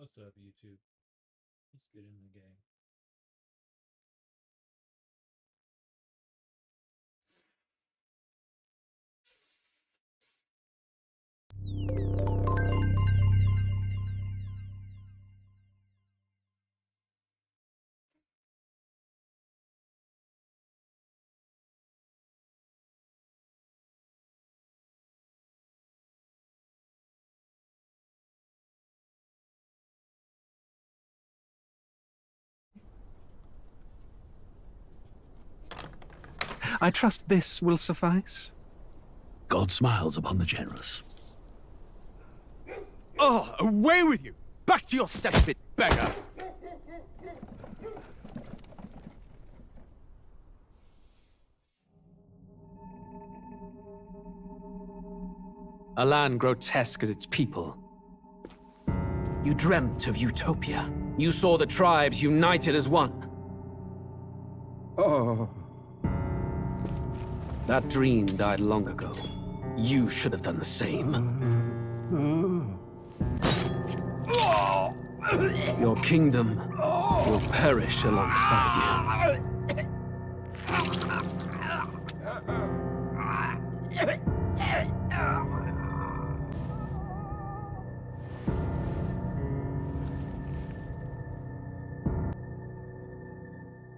What's up, YouTube? Let's get in the game. I trust this will suffice. God smiles upon the generous. Oh, away with you! Back to your cesspit, beggar! A land grotesque as its people. You dreamt of utopia. You saw the tribes united as one. Oh. That dream died long ago. You should have done the same. Your kingdom will perish alongside you.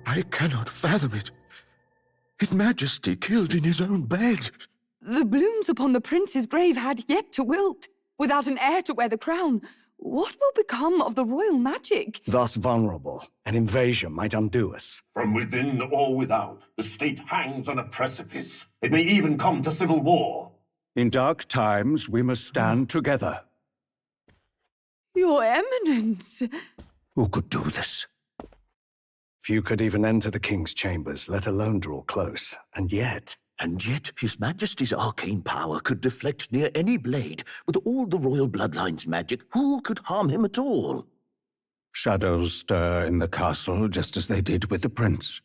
I cannot fathom it. His Majesty killed in his own bed. The blooms upon the prince's grave had yet to wilt. Without an heir to wear the crown, what will become of the royal magic? Thus vulnerable, an invasion might undo us. From within or without, the state hangs on a precipice. It may even come to civil war. In dark times, we must stand together. Your Eminence! Who could do this? Few could even enter the king's chambers, let alone draw close. And yet His Majesty's arcane power could deflect near any blade. With all the royal bloodline's magic, who could harm him at all? Shadows stir in the castle just as they did with the prince.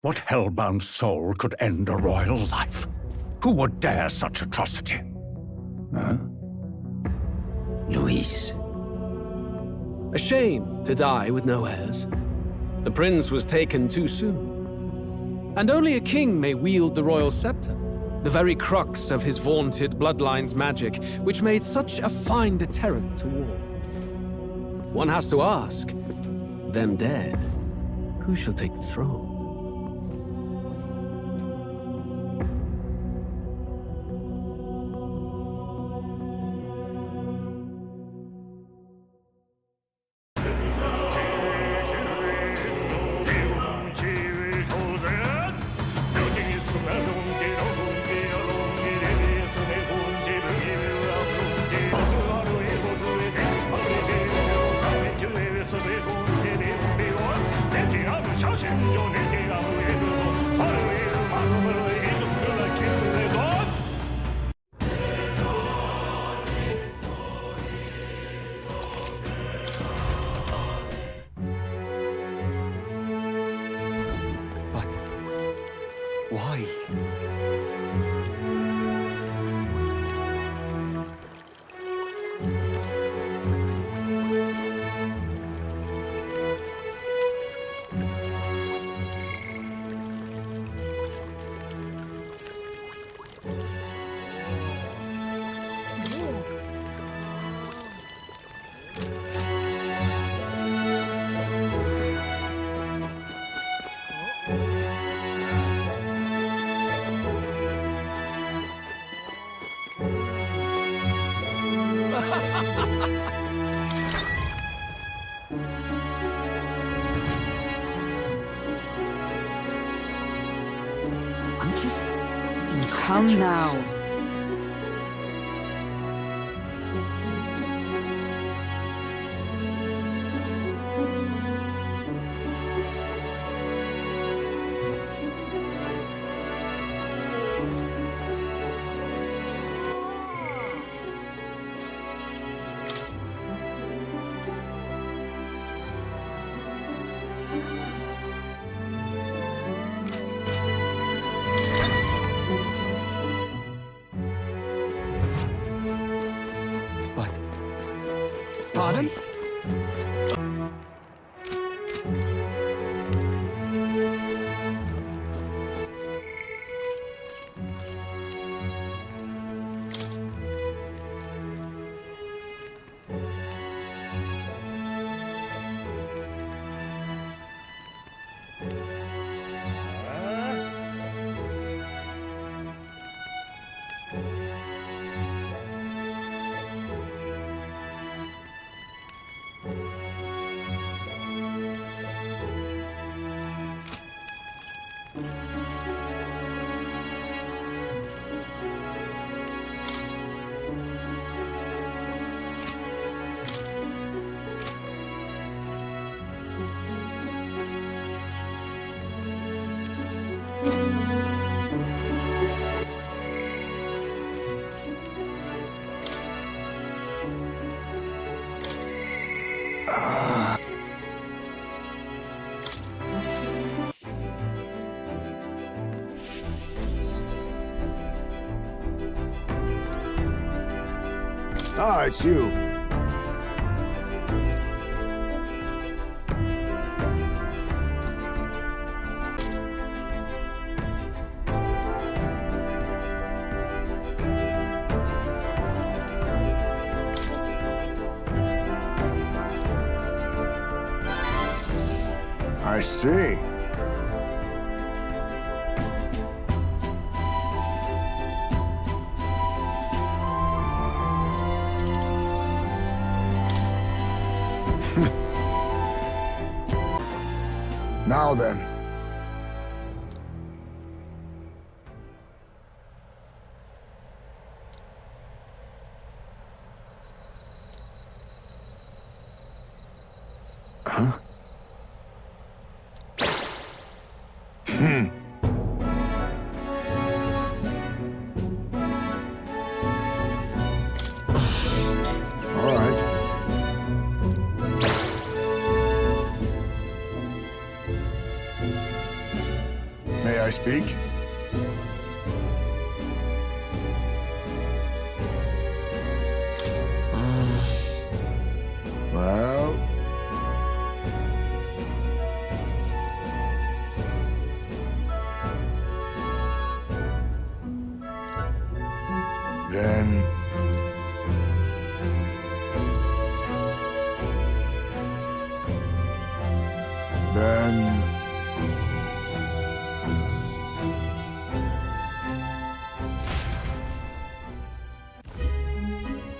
What hellbound soul could end a royal life? Who would dare such atrocity? Huh? Luis. A shame to die with no heirs. The prince was taken too soon. And only a king may wield the royal scepter, the very crux of his vaunted bloodline's magic, which made such a fine deterrent to war. One has to ask, them dead, who shall take the throne? why? I'm just Come incredulous. now. Ah, it's you. I see. Now then. Huh? All right. May I speak? Well... Then...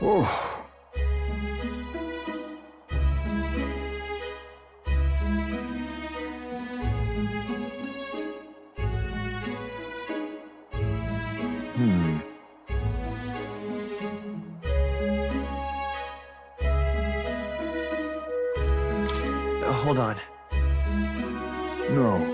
Oh. Hold on. No.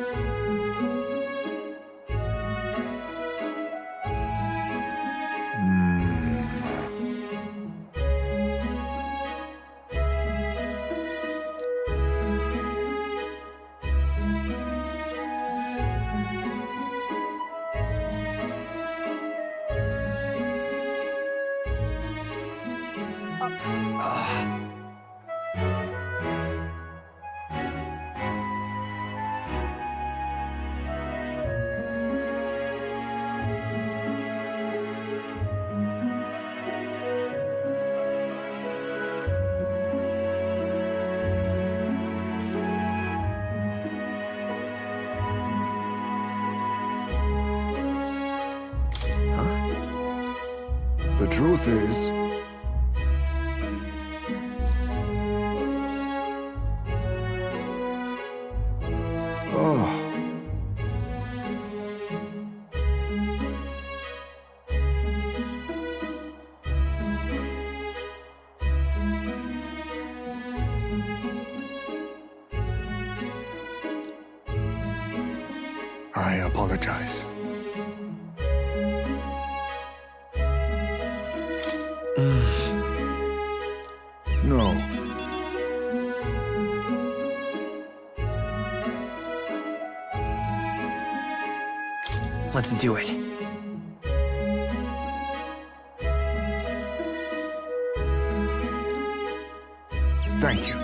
The truth is... Oh. I apologize. No. Let's do it. Thank Thank you.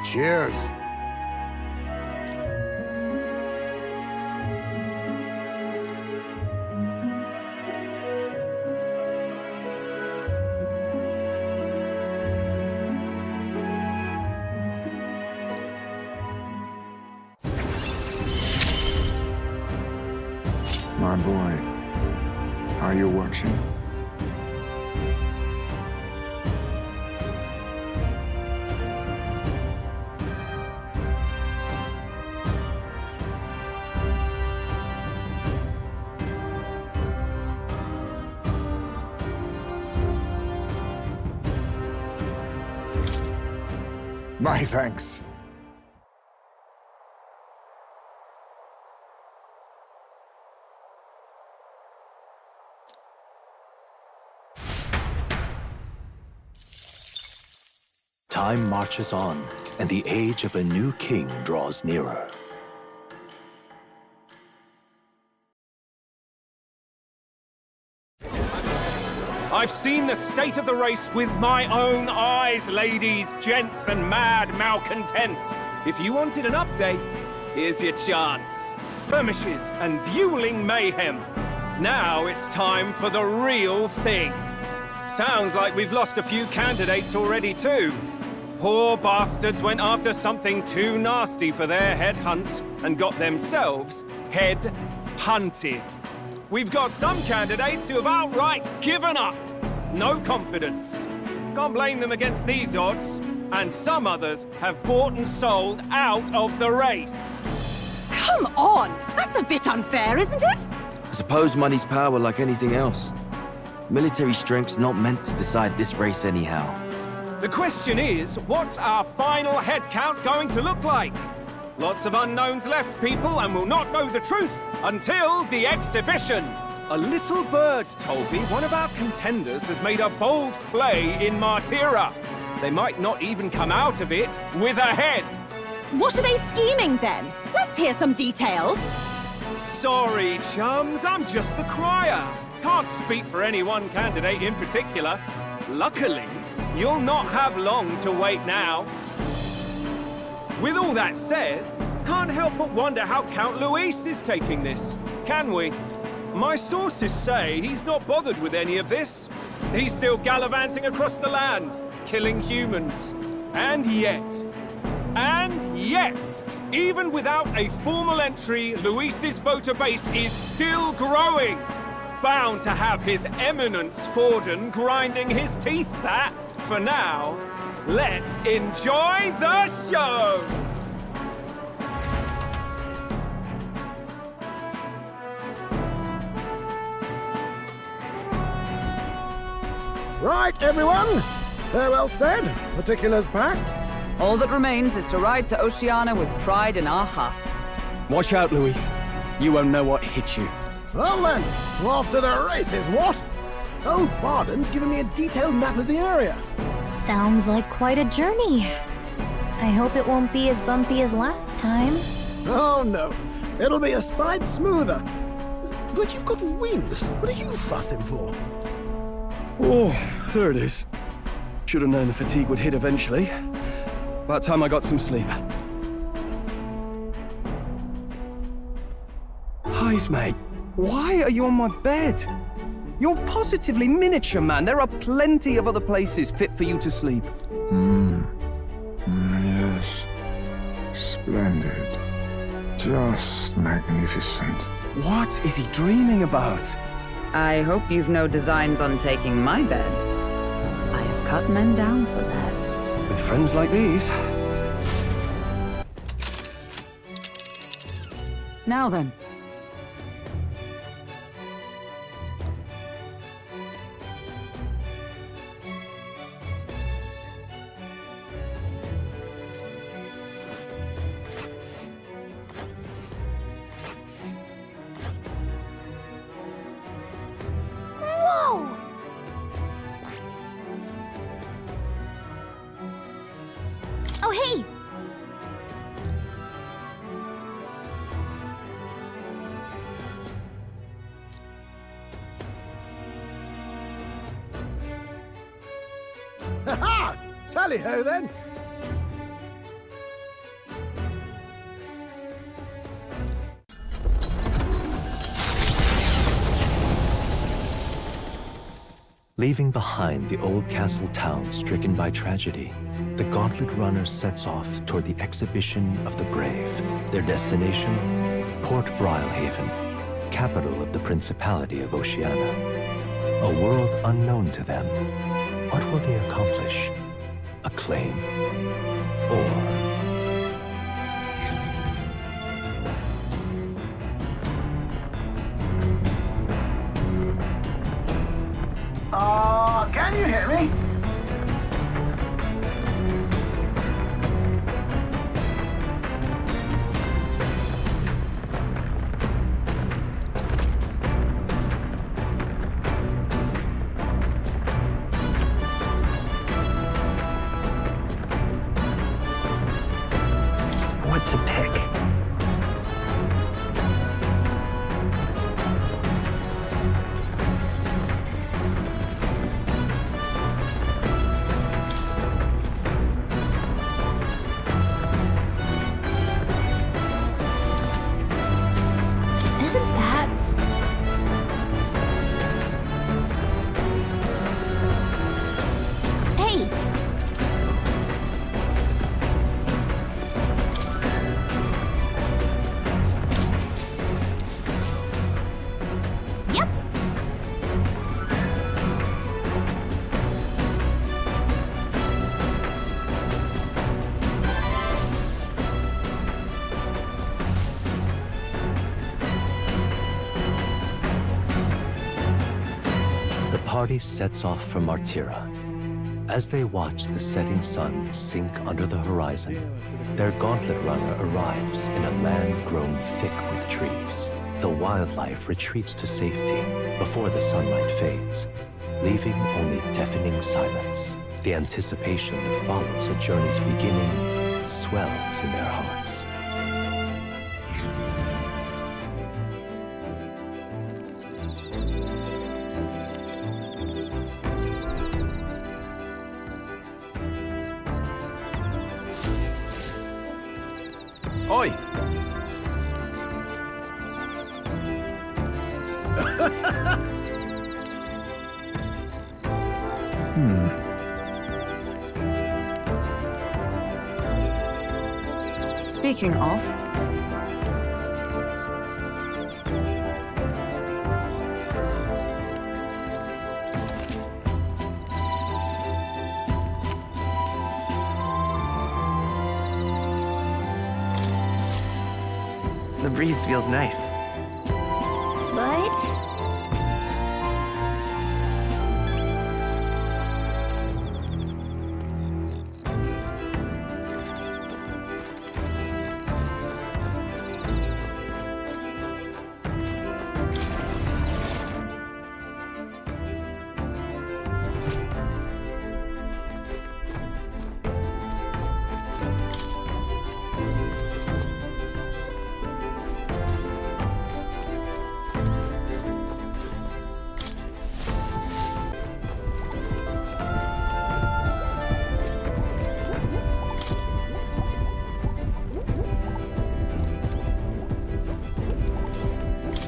Cheers. My boy, are you watching? My thanks. Time marches on, and the age of a new king draws nearer. I've seen the state of the race with my own eyes, ladies, gents, and mad malcontents. If you wanted an update, here's your chance. Skirmishes and dueling mayhem. Now it's time for the real thing. Sounds like we've lost a few candidates already too. Poor bastards went after something too nasty for their head hunt and got themselves head hunted. We've got some candidates who have outright given up. No confidence. Can't blame them against these odds. And some others have bought and sold out of the race. Come on! That's a bit unfair, isn't it? I suppose money's power like anything else. Military strength's not meant to decide this race anyhow. The question is, what's our final head count going to look like? Lots of unknowns left, people, and we'll not know the truth until the exhibition. A little bird told me one of our contenders has made a bold play in Martira. They might not even come out of it with a head. What are they scheming then? Let's hear some details. Sorry, chums, I'm just the crier. Can't speak for any one candidate in particular. Luckily, you'll not have long to wait now. With all that said, can't help but wonder how Count Luis is taking this, can we? My sources say he's not bothered with any of this. He's still gallivanting across the land, killing humans. And yet, even without a formal entry, Luis's voter base is still growing. Bound to have His Eminence Forden grinding his teeth, that. For now, let's enjoy the show! Right, everyone. Farewell said, particulars packed. All that remains is to ride to Oceania with pride in our hearts. Watch out, Luis. You won't know what hit you. Well then, we're off to the races, what? Old Barden's given me a detailed map of the area. Sounds like quite a journey. I hope it won't be as bumpy as last time. Oh no, it'll be a sight smoother. But you've got wings. What are you fussing for? Oh, there it is. Should have known the fatigue would hit eventually. About time I got some sleep. Heis, mate. Why are you on my bed? You're positively miniature, man. There are plenty of other places fit for you to sleep. Yes. Splendid. Just magnificent. What is he dreaming about? I hope you've no designs on taking my bed. I have cut men down for less. With friends like these. Now then. Ha! Tally-ho, then. Leaving behind the old castle town stricken by tragedy, the Gauntlet Runner sets off toward the Exhibition of the Brave. Their destination, Port Brilehaven, capital of the Principality of Oceania. A world unknown to them. What will they accomplish? Acclaim? Or... Can you hear me? what to pick? The party sets off for Martira. As they watch the setting sun sink under the horizon, their Gauntlet Runner arrives in a land grown thick with trees. The wildlife retreats to safety before the sunlight fades, leaving only deafening silence. The anticipation that follows a journey's beginning swells in their hearts. Oi! Speaking of... The breeze feels nice. But...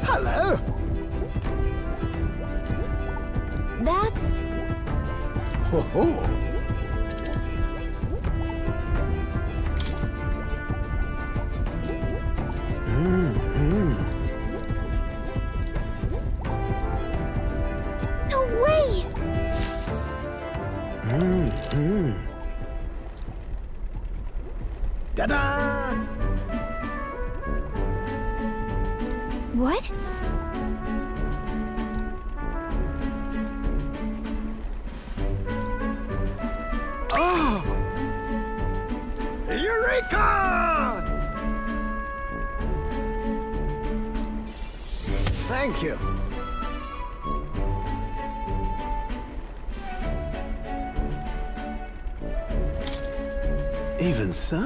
Hello. That's... Ho ho. No way! Ta-da! What? Oh! Eureka! Thank you. Even so.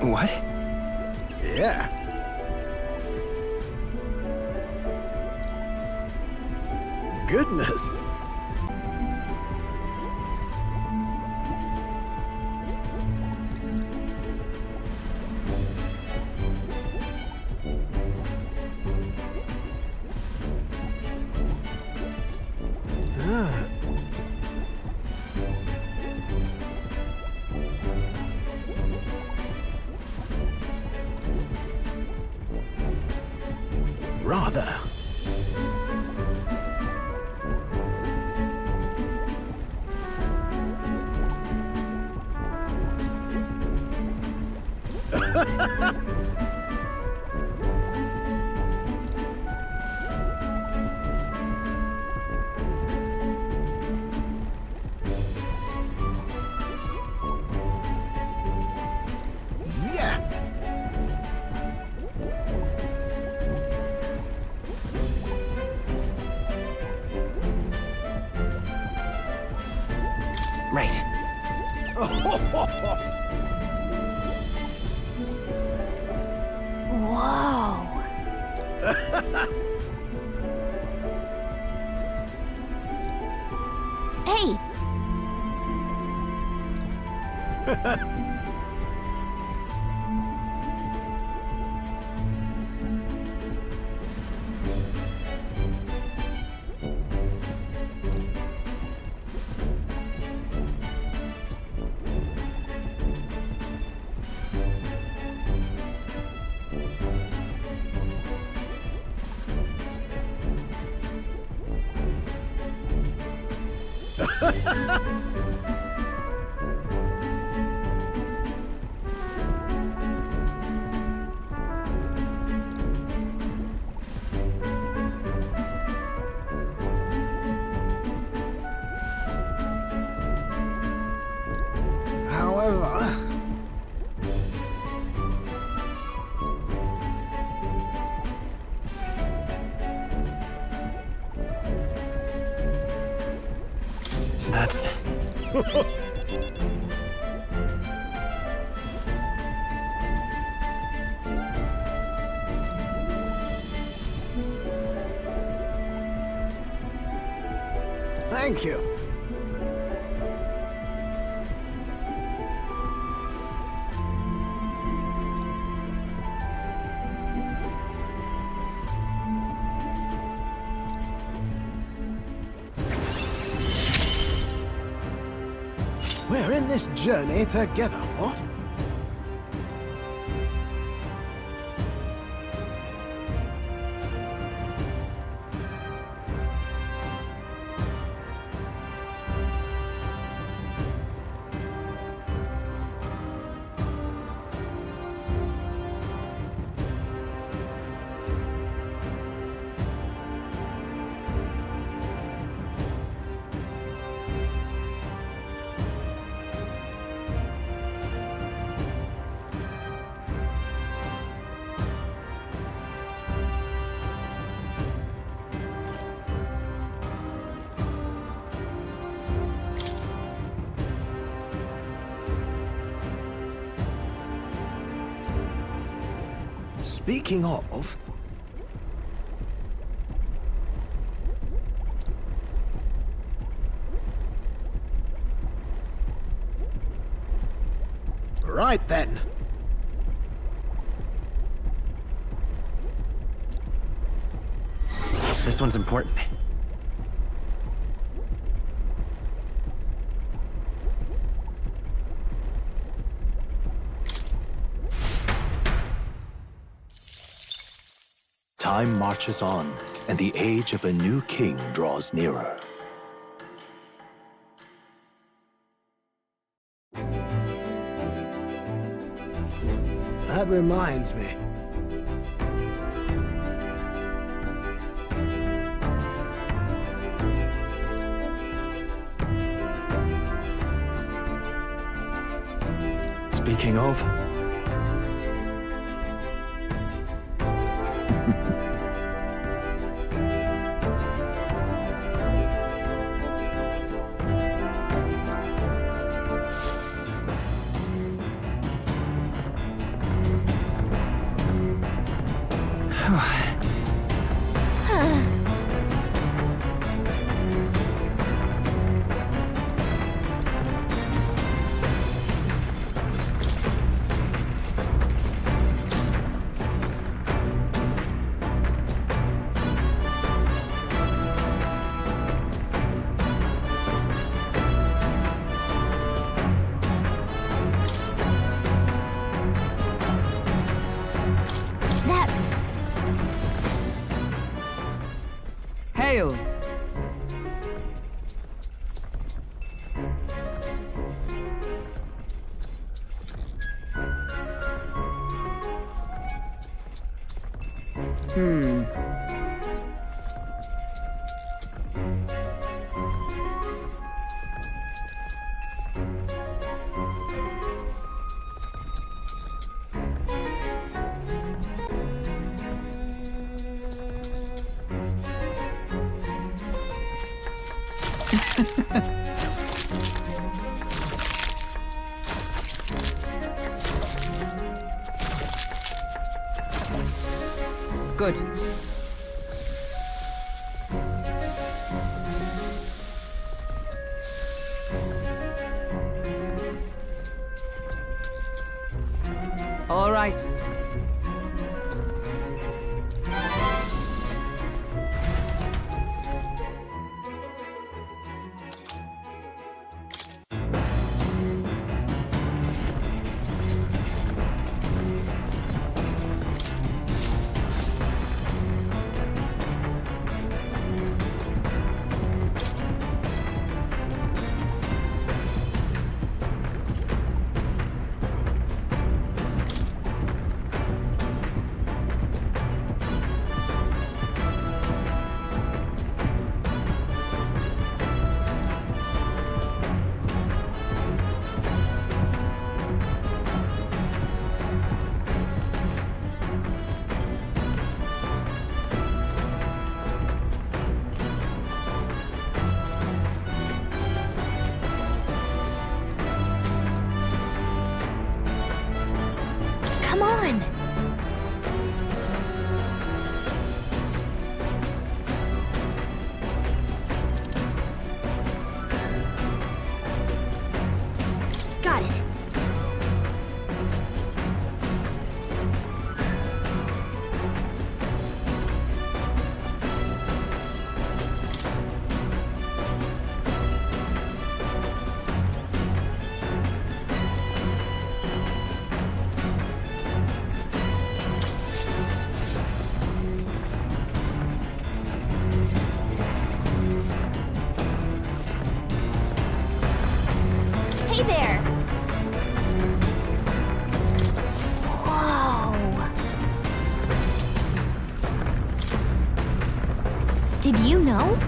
What? Yeah. Goodness. Rather. Yeah. Right. Whoa. Hey! However... That's... Thank you. We're in this journey together, what? Speaking of... Right then. This one's important. Time marches on, and the age of a new king draws nearer. That reminds me. Speaking of... Hail! Good. All right. Come on! Got it. Hey there! Whoa! Did you know?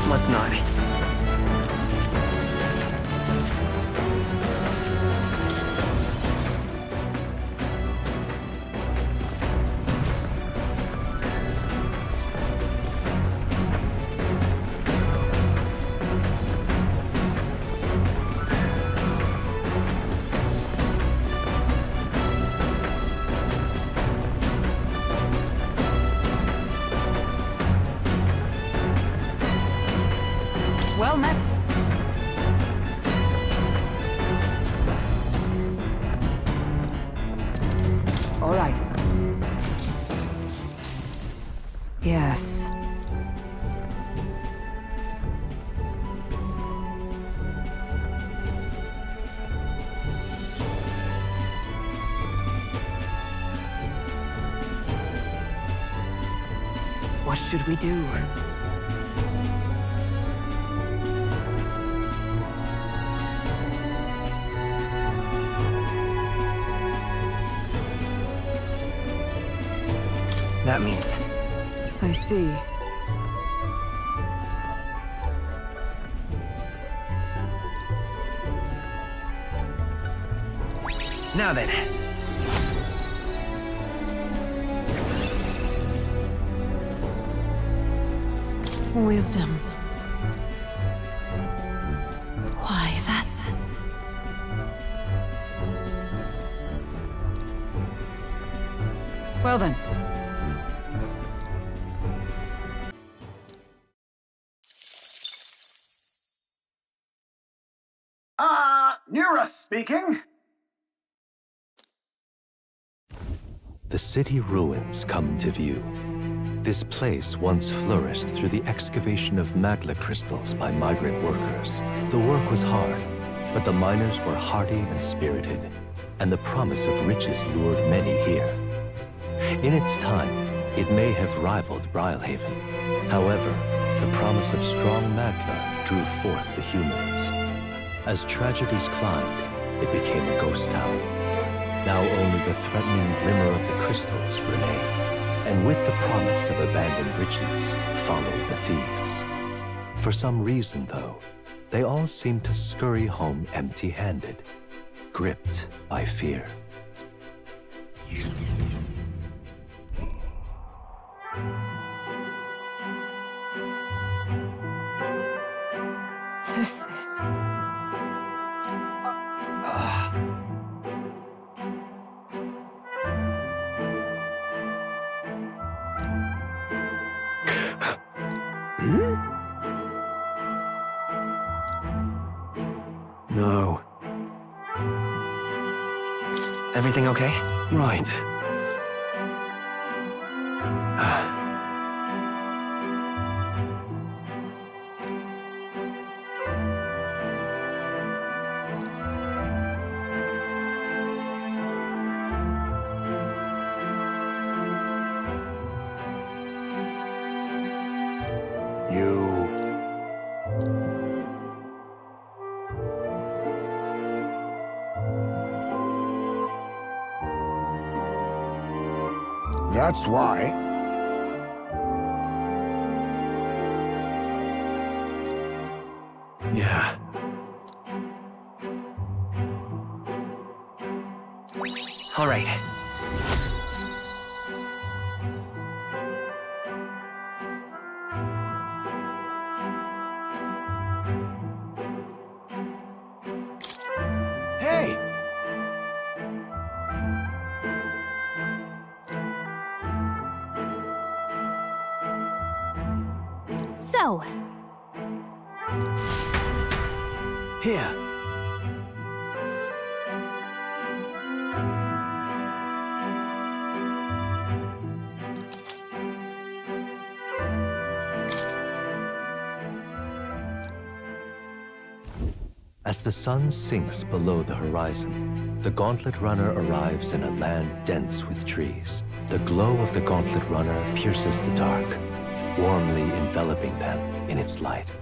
Let's not. Well met. All right. Yes. What should we do? That means... I see. Now then. Wisdom. Why, that's... Well then. Nura speaking. The city ruins come to view. This place once flourished through the excavation of magla crystals by migrant workers. The work was hard, but the miners were hardy and spirited, and the promise of riches lured many here. In its time, it may have rivaled Brylehaven. However, the promise of strong magla drew forth the humans. As tragedies climbed, it became a ghost town. Now only the threatening glimmer of the crystals remain. And with the promise of abandoned riches followed the thieves. For some reason, though, they all seem to scurry home empty-handed, gripped by fear. This is... No. Everything okay? Right. That's why. Yeah. All right. Hey! So, Here. As the sun sinks below the horizon, the Gauntlet Runner arrives in a land dense with trees. The glow of the Gauntlet Runner pierces the dark, warmly enveloping them in its light.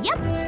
yep.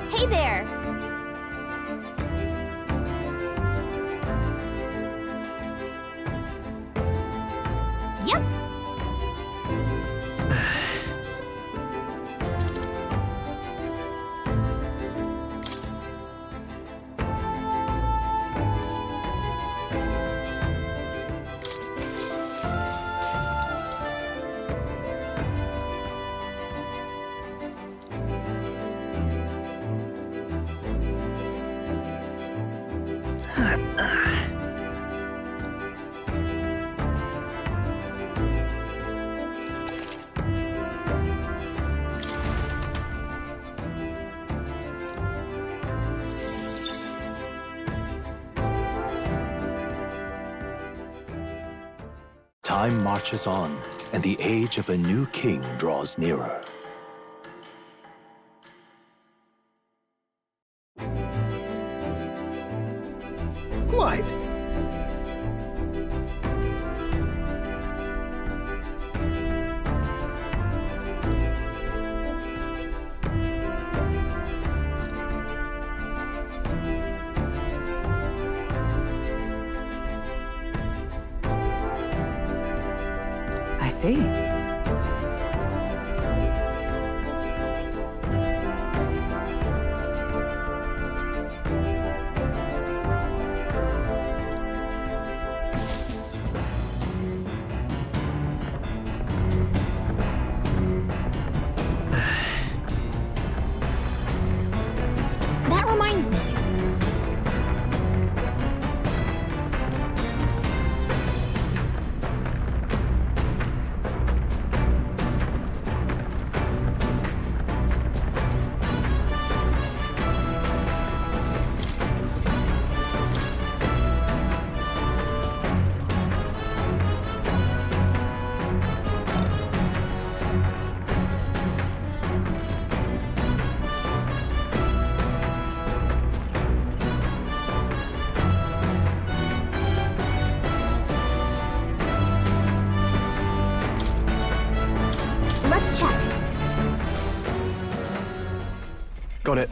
Hey there! Yep. Time marches on, and the age of a new king draws nearer. see. That reminds me. Let's check. Got it.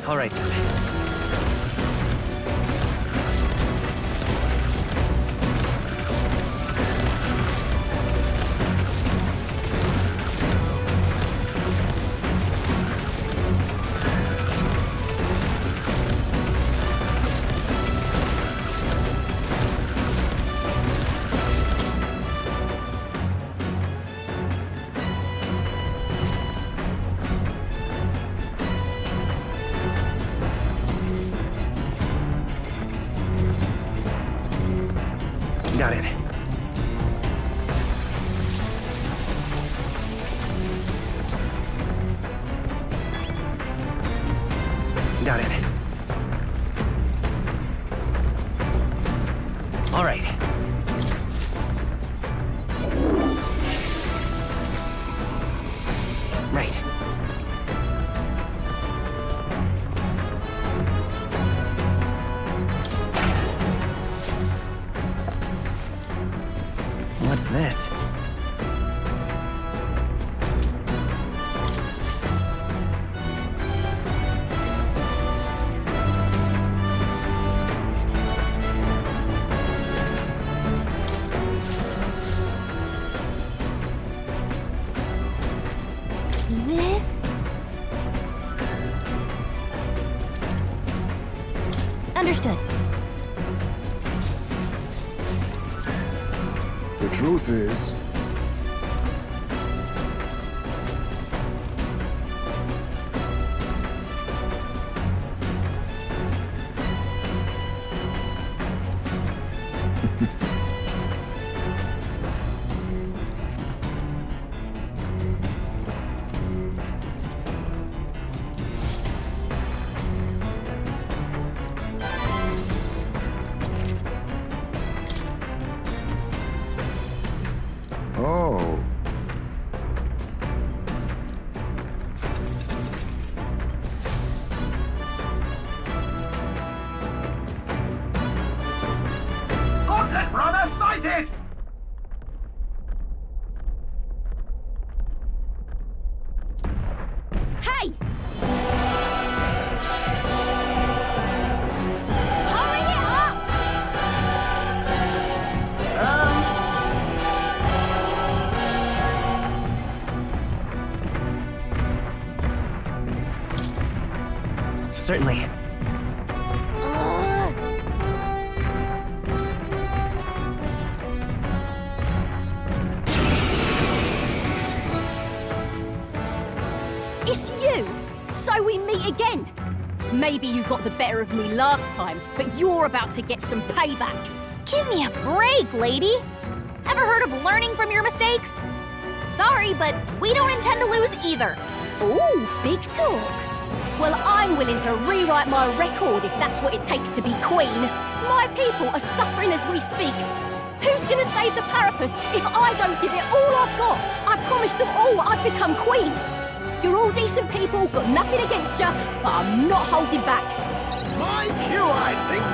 All right then. Got it. Got it. All right. Right. What's this? This? Understood. The truth is, oh, Gauntlet runner sighted! Hey! Hurry it up! Certainly. It's you! So we meet again. Maybe you got the better of me last time, but you're about to get some payback. Give me a break, lady. Ever heard of learning from your mistakes? Sorry, but we don't intend to lose either. Ooh, big talk. Well, I'm willing to rewrite my record if that's what it takes to be queen. My people are suffering as we speak. Who's gonna save the Parapus if I don't give it all I've got? I promised them all I'd become queen. You're all decent people, got nothing against you, but I'm not holding back. My cue, I think.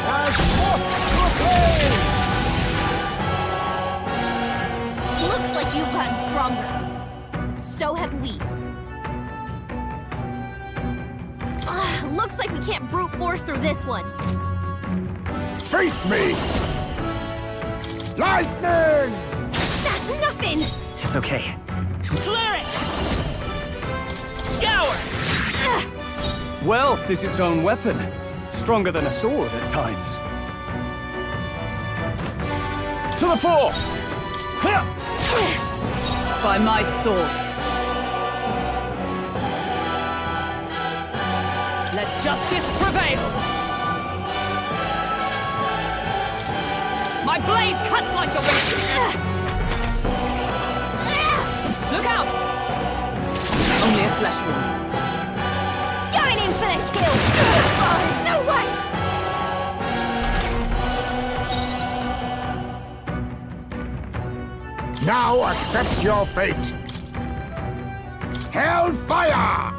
As what to play! Looks like you've gotten stronger. So have we. Looks like we can't brute force through this one. Face me! Lightning! That's nothing! It's okay. Clear it! Scour! Wealth is its own weapon. Stronger than a sword at times. To the fore! By my sword. Let justice prevail! My blade cuts like the wind! Look out! Only a flesh wound. Going in for the kill! No way! Now accept your fate! Hellfire!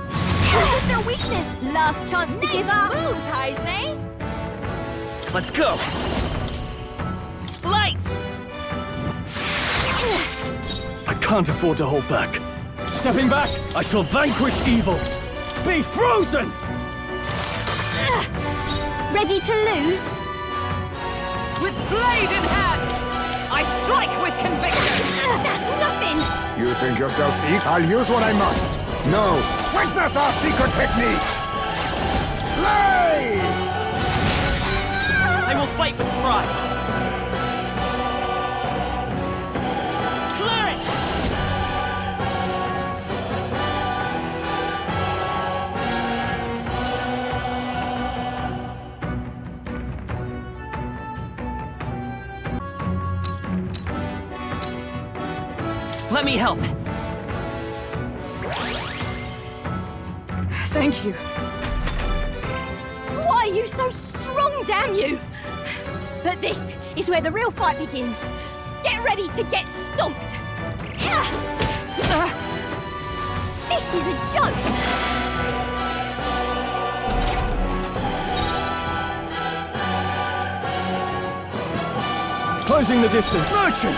What's their weakness? Last chance to give up. Moves, Heisme. Let's go! Light! I can't afford to hold back. Stepping back, I shall vanquish evil. Be frozen! Ready to lose? With blade in hand, I strike with conviction! That's nothing! You think yourself equal? I'll use what I must. No! Witness our secret technique! Blaze! I will fight with pride. Clear it! Let me help. Thank you. Why are you so strong, damn you? But this is where the real fight begins. Get ready to get stomped. This is a joke. Closing the distance. Merchant!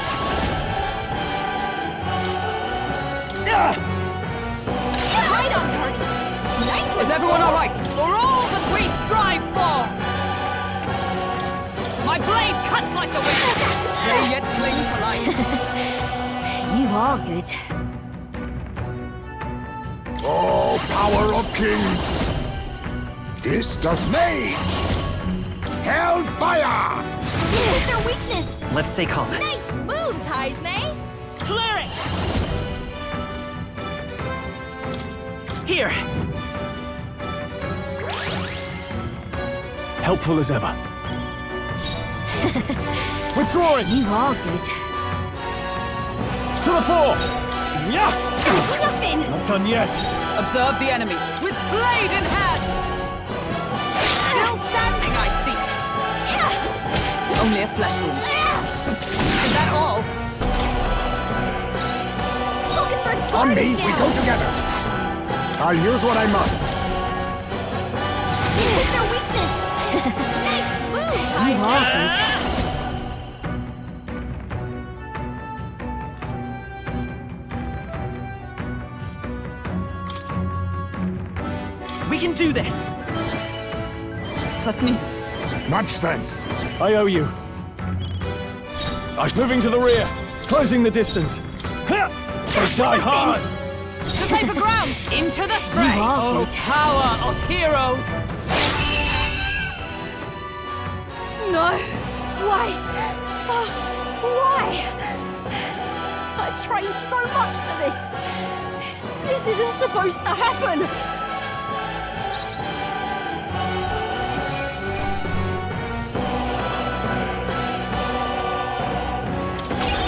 Right on target. Nice. Is everyone all right? For all that we strive for! My blade cuts like the wind. They yet cling to life. You are good. Oh, power of kings! This does mage! Hellfire! What's their weakness? Let's stay calm. Nice moves, Heisme. Clear it! Here! Helpful as ever. Withdrawing! You are good. To the fore! Yeah! Nothing! Not done yet. Observe the enemy. With blade in hand! Still standing, I see. Only a flesh wound. Is that all? On me, we go together! I'll use what I must. It's their weakness. Nice move, You Heisme. are good. We can do this! Trust me. Much thanks. I owe you. I'm moving to the rear, closing the distance. They die hard! To safer ground! Into the fray! You are Oh, good. power of heroes! No! Why? Oh, why? I trained so much for this. This This isn't supposed to happen!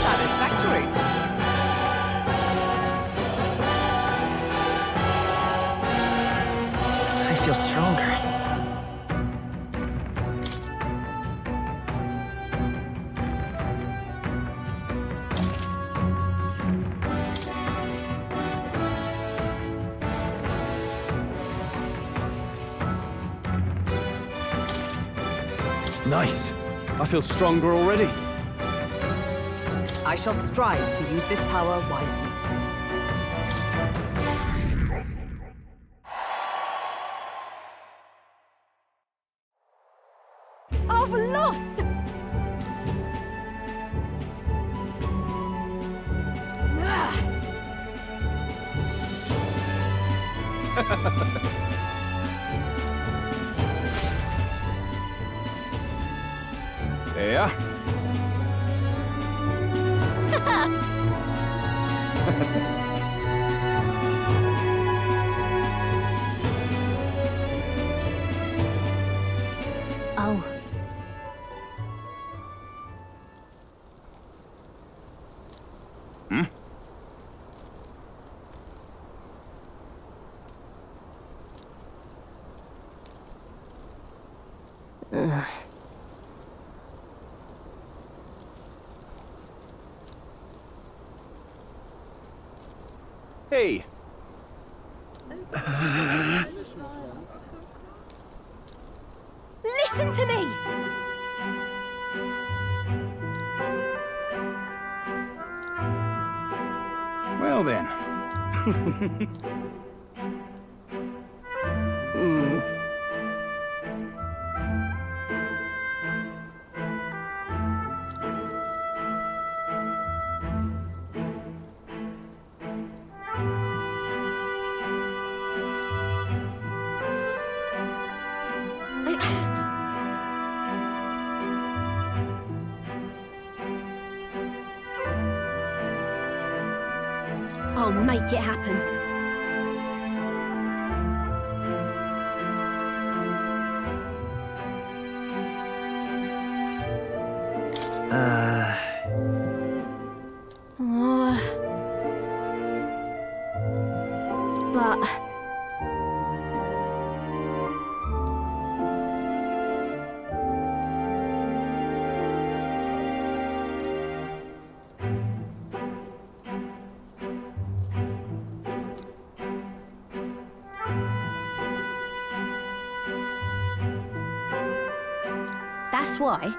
Satisfactory. I feel stronger. Nice. I feel stronger already. I shall strive to use this power wisely. I've lost! Yeah. Oh. Hmm? Hey. Listen to me! Well then. I'll make it happen. But... That's why.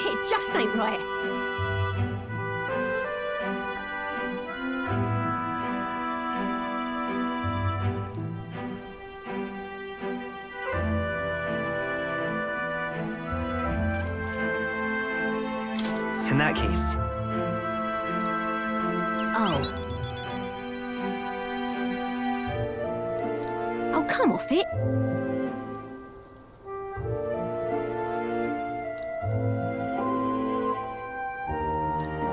It just ain't right. In that case. Oh. Oh, come off it.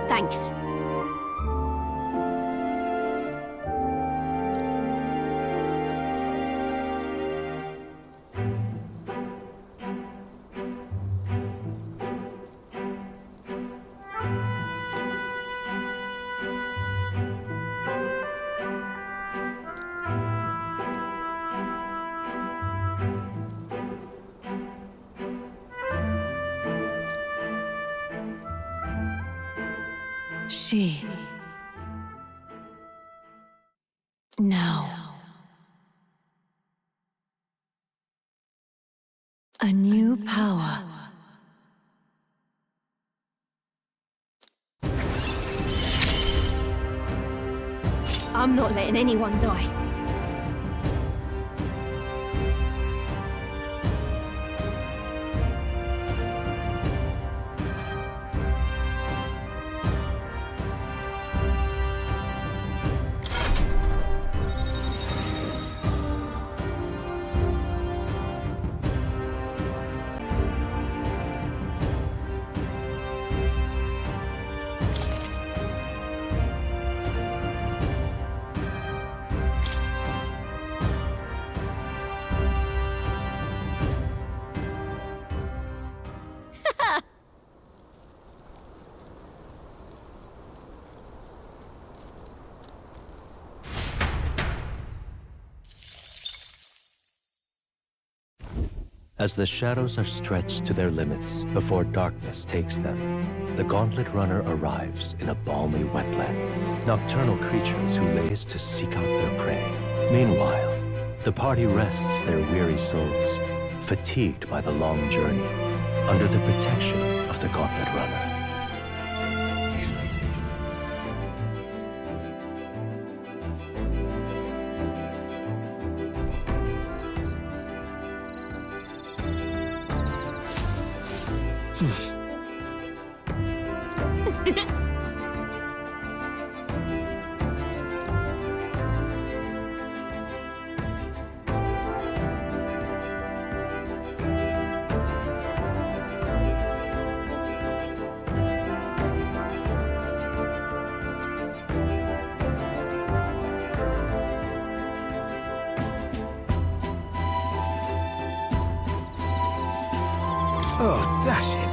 Thanks. She... No. A new power. I'm not letting anyone die. As the shadows are stretched to their limits before darkness takes them, the Gauntlet Runner arrives in a balmy wetland. Nocturnal creatures who lays to seek out their prey. Meanwhile, the party rests their weary souls, fatigued by the long journey, under the protection of the Gauntlet Runner. Oh, dash it.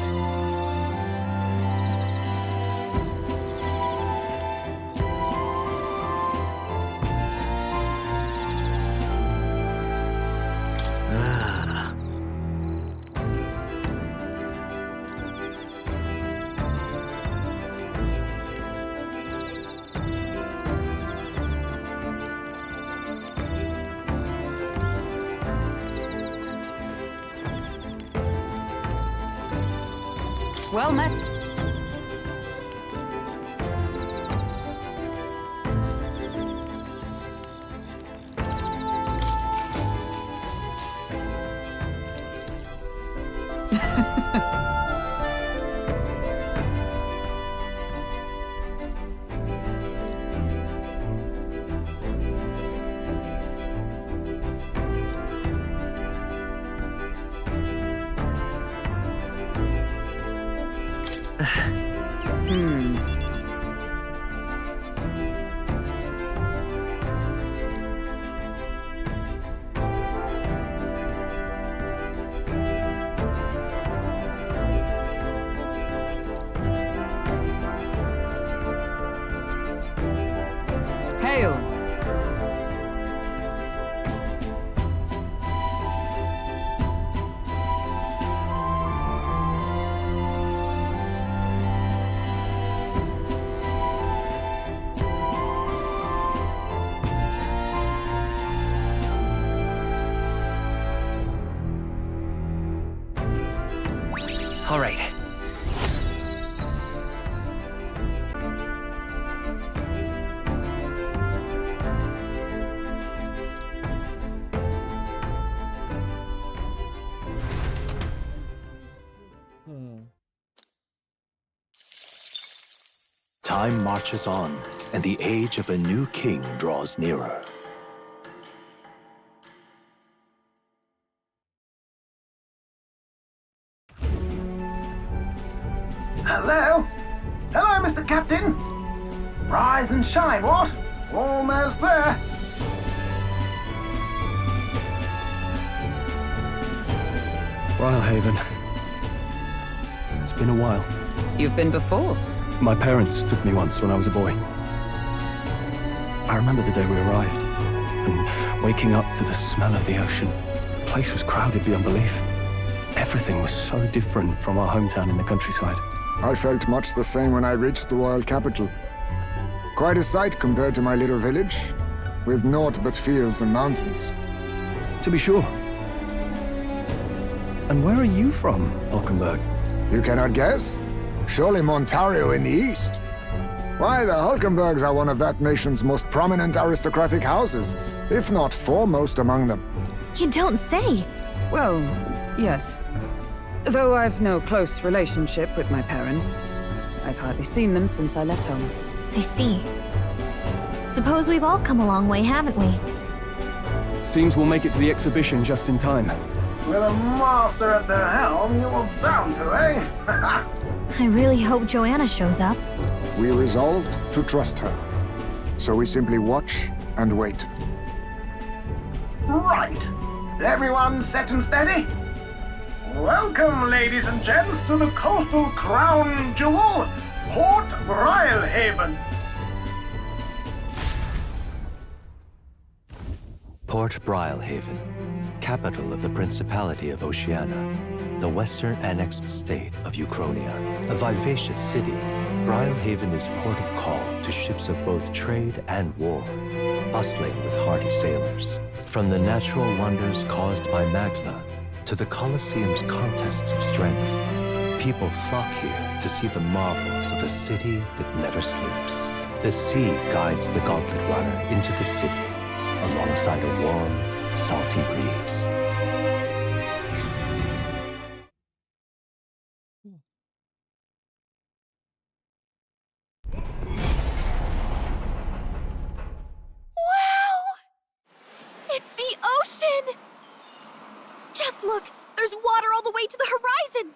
Well met. Hail! All right. Time marches on, and the age of a new king draws nearer. Hello? Hello, Mr. Captain. Rise and shine, what? Almost there. Rhylehaven. It's been a while. You've been before. My parents took me once when I was a boy. I remember the day we arrived, and waking up to the smell of the ocean. The place was crowded beyond belief. Everything was so different from our hometown in the countryside. I felt much the same when I reached the royal capital. Quite a sight compared to my little village, with naught but fields and mountains. To be sure. And where are you from, Hulkenberg? You cannot guess? Surely Montario in the east. Why, the Hulkenbergs are one of that nation's most prominent aristocratic houses, if not foremost among them. You don't say. Well, yes. Though I've no close relationship with my parents, I've hardly seen them since I left home. I see. Suppose we've all come a long way, haven't we? Seems we'll make it to the exhibition just in time. With a master at the helm, you were bound to, eh? I really hope Joanna shows up. We resolved to trust her. So we simply watch and wait. Right. Everyone set and steady? Welcome, ladies and gents, to the coastal crown jewel, Port Rhylehaven. Port Rhylehaven, capital of the Principality of Oceania, the western annexed state of Uchronia. A vivacious city, Brilehaven is port of call to ships of both trade and war, bustling with hardy sailors. From the natural wonders caused by Magla to the Colosseum's contests of strength, people flock here to see the marvels of a city that never sleeps. The sea guides the Gauntlet Runner into the city alongside a warm, salty breeze. It's the ocean! Just look! There's water all the way to the horizon!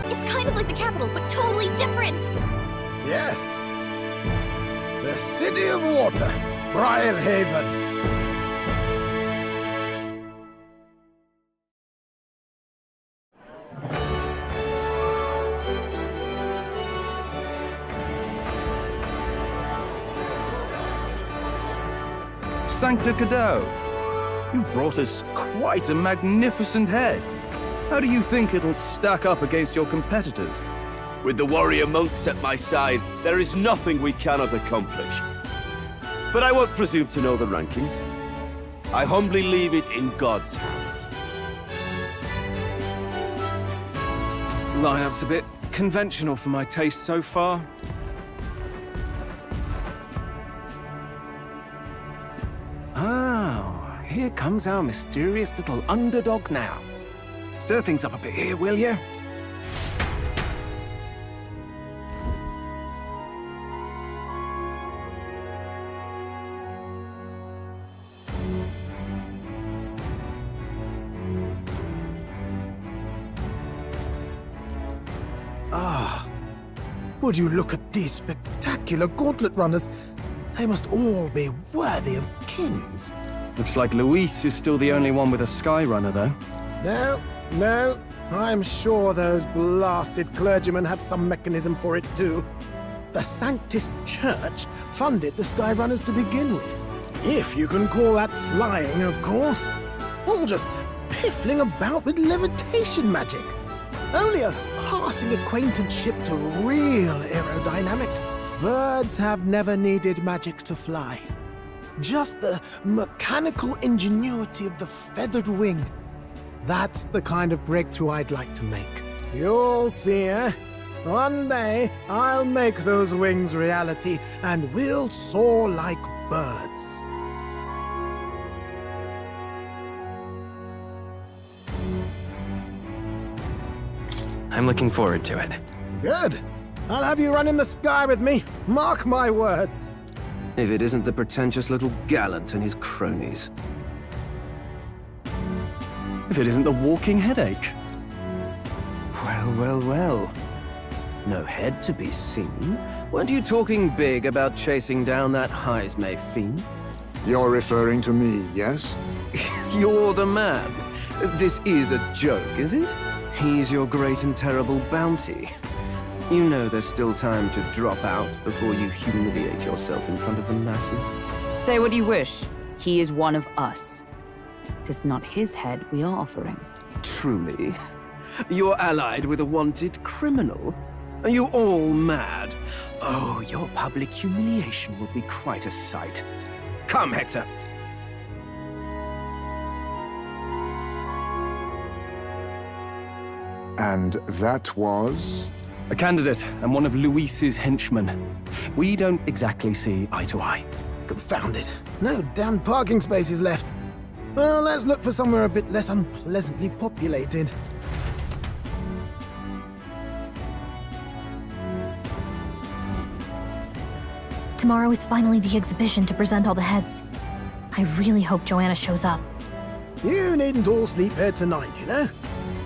It's kind of like the capital, but totally different! Yes. The City of Water, Brilehaven. Sancta Cadeau, you've brought us quite a magnificent head. How do you think it'll stack up against your competitors? With the warrior monks at my side, there is nothing we cannot accomplish. But I won't presume to know the rankings. I humbly leave it in God's hands. Lineup's a bit conventional for my taste so far. Oh, here comes our mysterious little underdog now. Stir things up a bit here, will you? Would you look at these spectacular gauntlet runners? They must all be worthy of kings. Looks like Luis is still the only one with a Skyrunner, though. No. I'm sure those blasted clergymen have some mechanism for it too. The Sanctus Church funded the Skyrunners to begin with. If you can call that flying, of course. All just piffling about with levitation magic. Only a passing acquaintanceship to real aerodynamics. Birds have never needed magic to fly. Just the mechanical ingenuity of the feathered wing. That's the kind of breakthrough I'd like to make. You'll see, eh? One day, I'll make those wings reality, and we'll soar like birds. I'm looking forward to it. Good. I'll have you run in the sky with me. Mark my words. If it isn't the pretentious little gallant and his cronies. If it isn't the walking headache. Well. No head to be seen. Weren't you talking big about chasing down that Heismay fiend? You're referring to me, yes? You're the man. This is a joke, is it? He's your great and terrible bounty. You know there's still time to drop out before you humiliate yourself in front of the masses. Say what you wish. He is one of us. 'Tis not his head we are offering. Truly? You're allied with a wanted criminal? Are you all mad? Oh, your public humiliation will be quite a sight. Come, Hector. And that was? A candidate and one of Luis's henchmen. We don't exactly see eye to eye. Confound it. No damn parking spaces left. Well, let's look for somewhere a bit less unpleasantly populated. Tomorrow is finally the exhibition to present all the heads. I really hope Joanna shows up. You needn't all sleep here tonight, you know?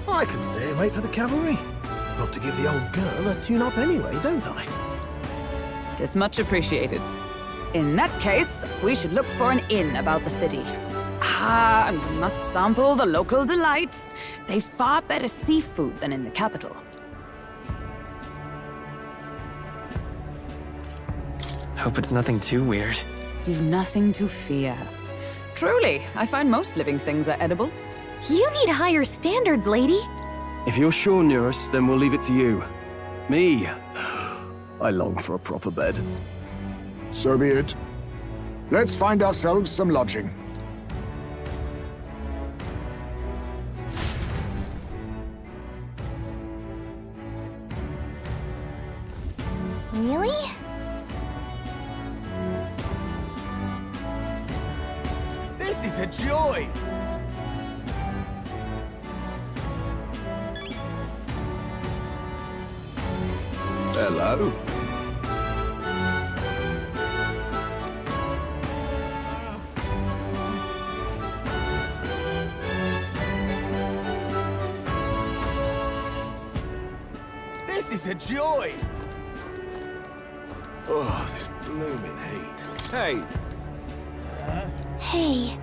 I can stay and wait for the cavalry. Got to give the old girl a tune-up anyway, don't I? 'Tis much appreciated. In that case, we should look for an inn about the city. Ah, and we must sample the local delights. They've far better seafood than in the capital. Hope it's nothing too weird. You've nothing to fear. Truly, I find most living things are edible. You need higher standards, lady. If you're sure, Nurse, then we'll leave it to you. Me, I long for a proper bed. So be it. Let's find ourselves some lodging. Really? This is a joy! Hello? This is a joy! Oh, this blooming heat. Hey, Hey.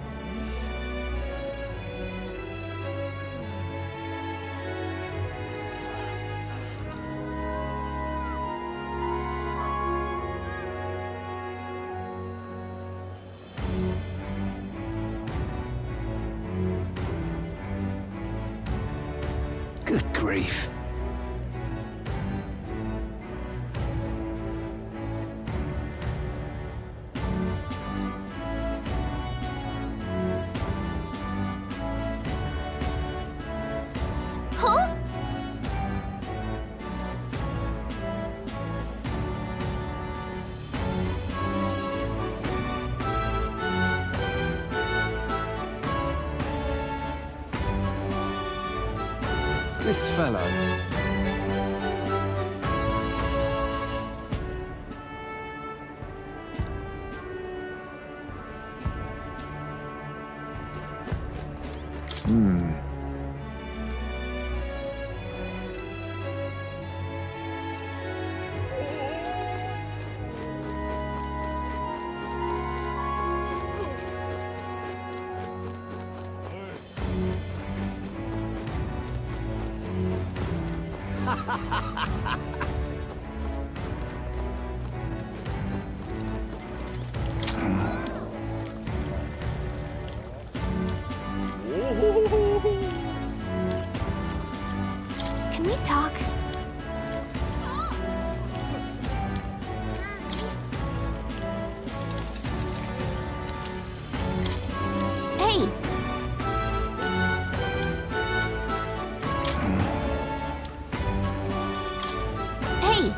Good grief. Huh? This fellow. Can we talk? Hey! Hey!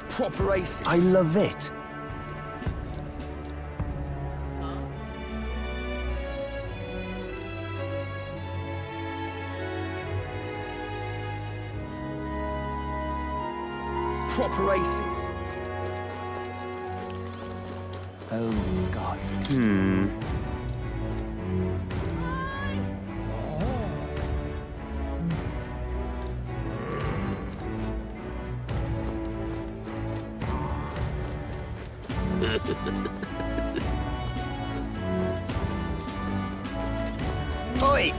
Proper aces. I love it. Proper aces. Oh, God. Oi!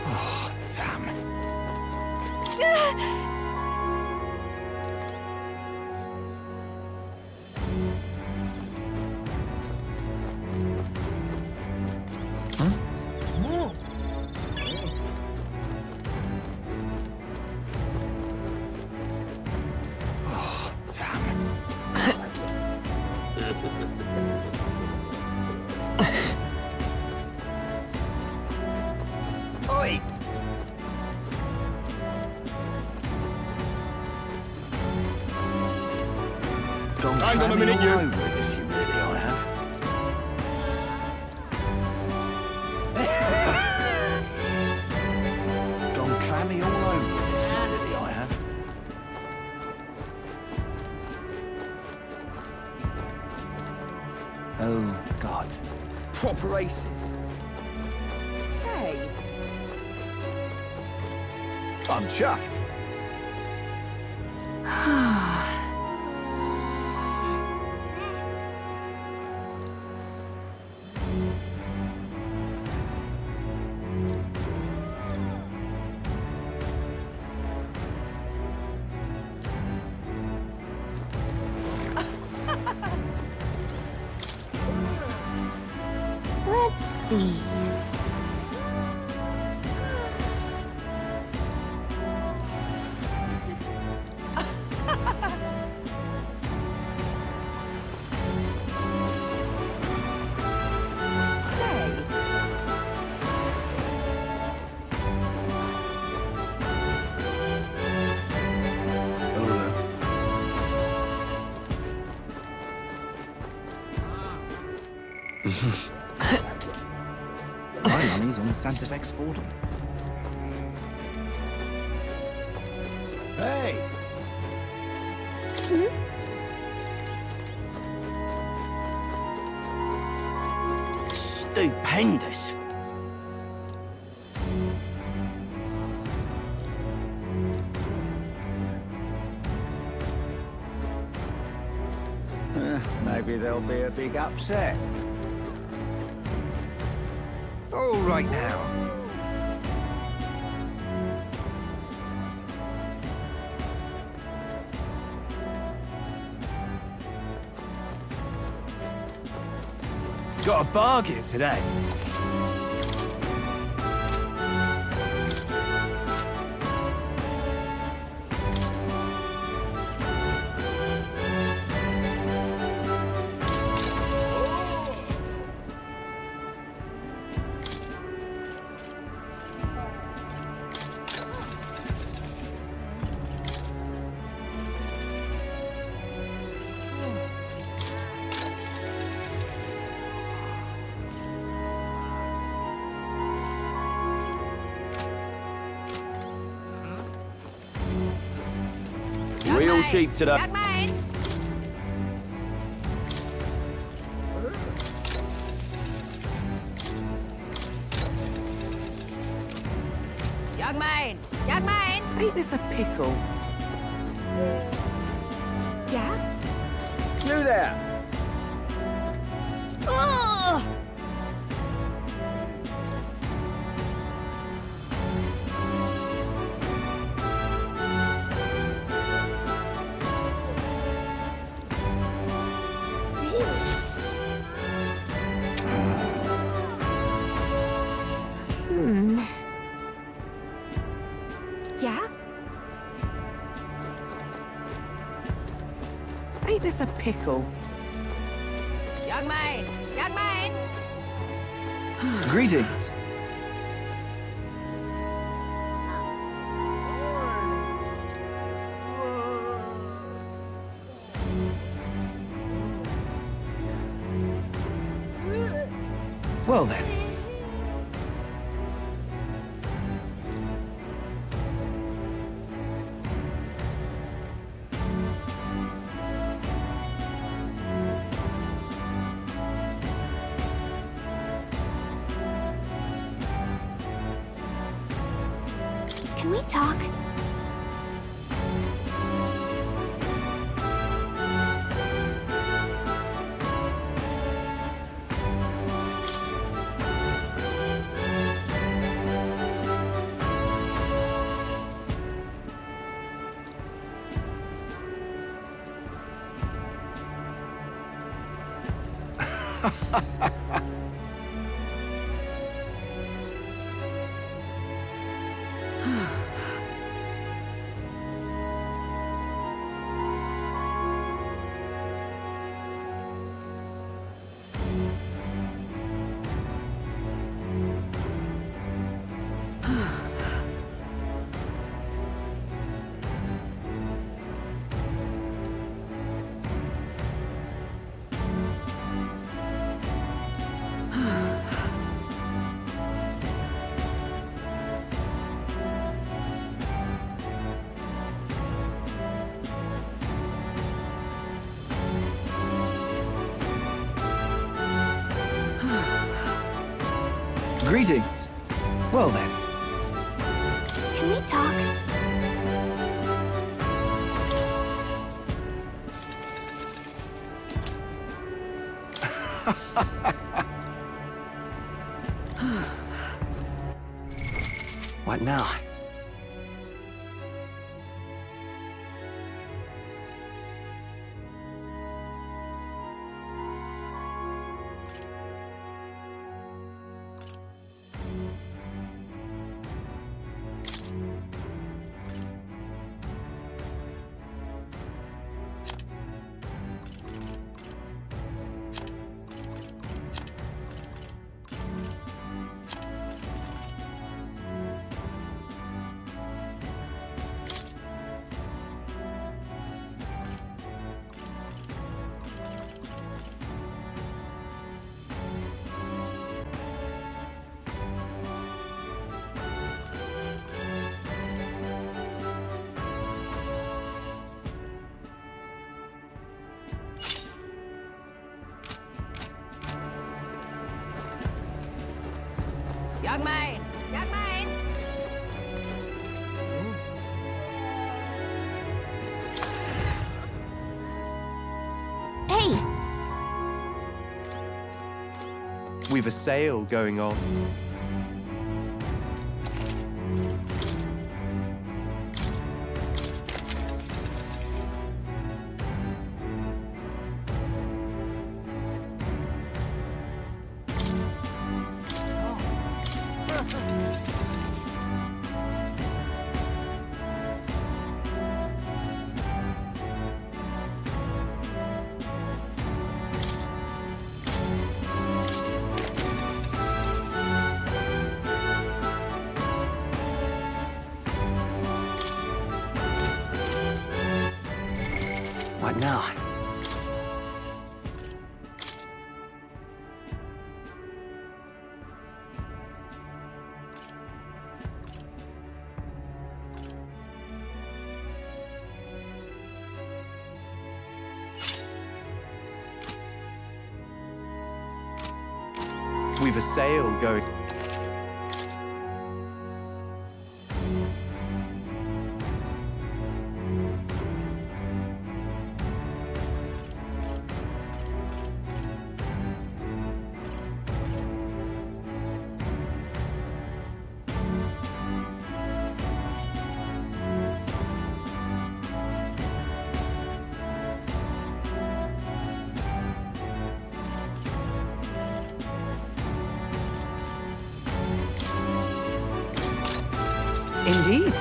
Oh, damn. Oh, damn. Gone Hang on a clammy minute, all you. over in this humidity, I have. Gone clammy all over in this humidity, I have. Oh, God. Proper aces. Say, I'm chuffed. Let's see. say. My money's on Santa Fe's Fordham. Hey! Stupendous. Maybe there'll be a big upset. All right now. Got a bargain today. Real cheap today. Young man! Young man! Ain't this a pickle? Yeah? You there? Ugh! Yeah? Ain't this a pickle? Young man! Young man! Greetings. Well then. Can we talk? Greetings. Well then. Can we talk? What now? Young man! Young man! Hey! We've a sale going on. What now? We've a sale going. Indeed.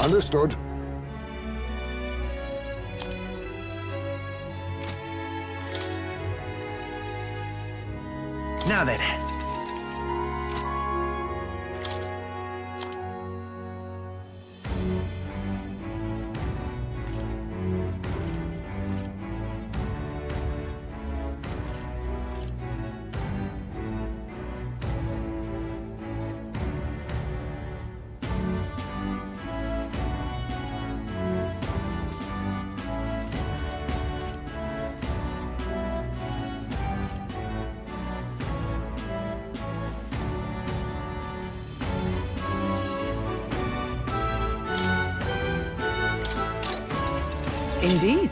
Understood. Now then. Indeed.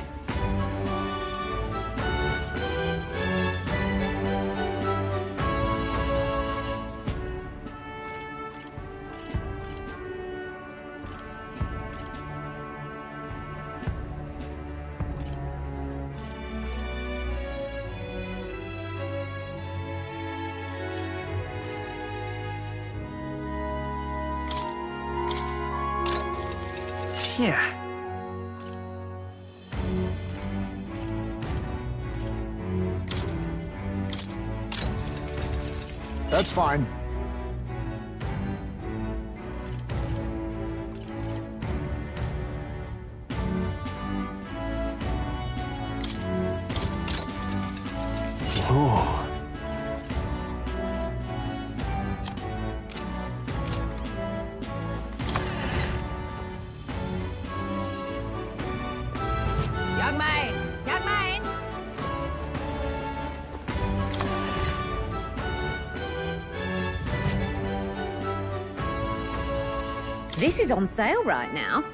Yeah. That's fine. Oh. This is on sale right now.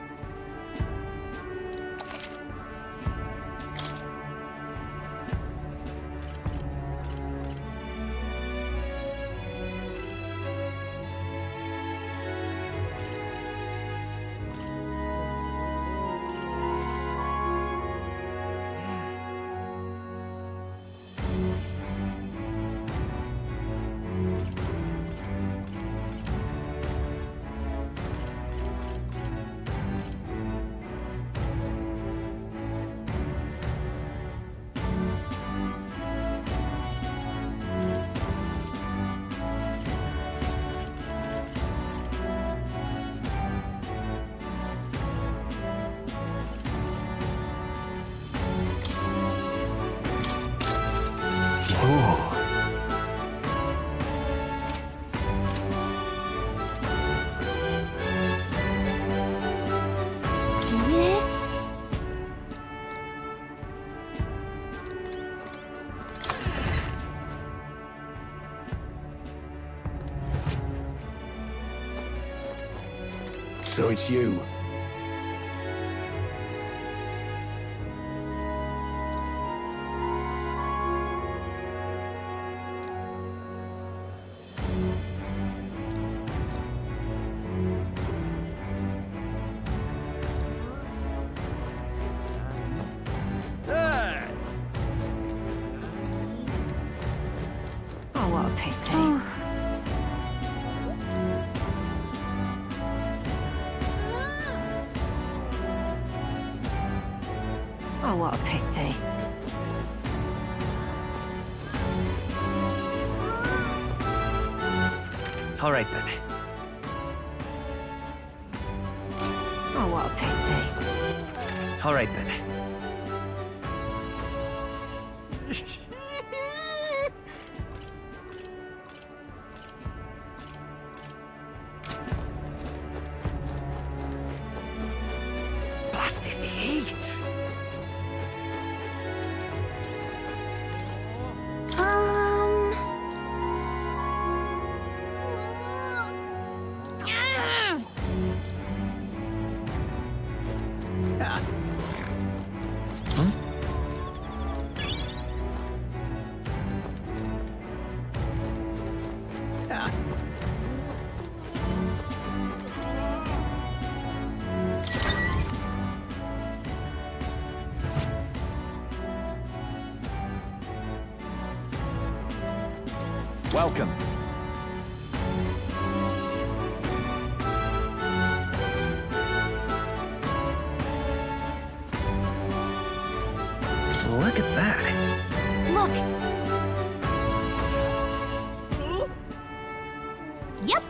So it's you. Oh, what a pity. Oh, what a pity. All right, then. Oh, what a pity. All right, then. Blast this heat! Welcome. Look at that. Look! Yep.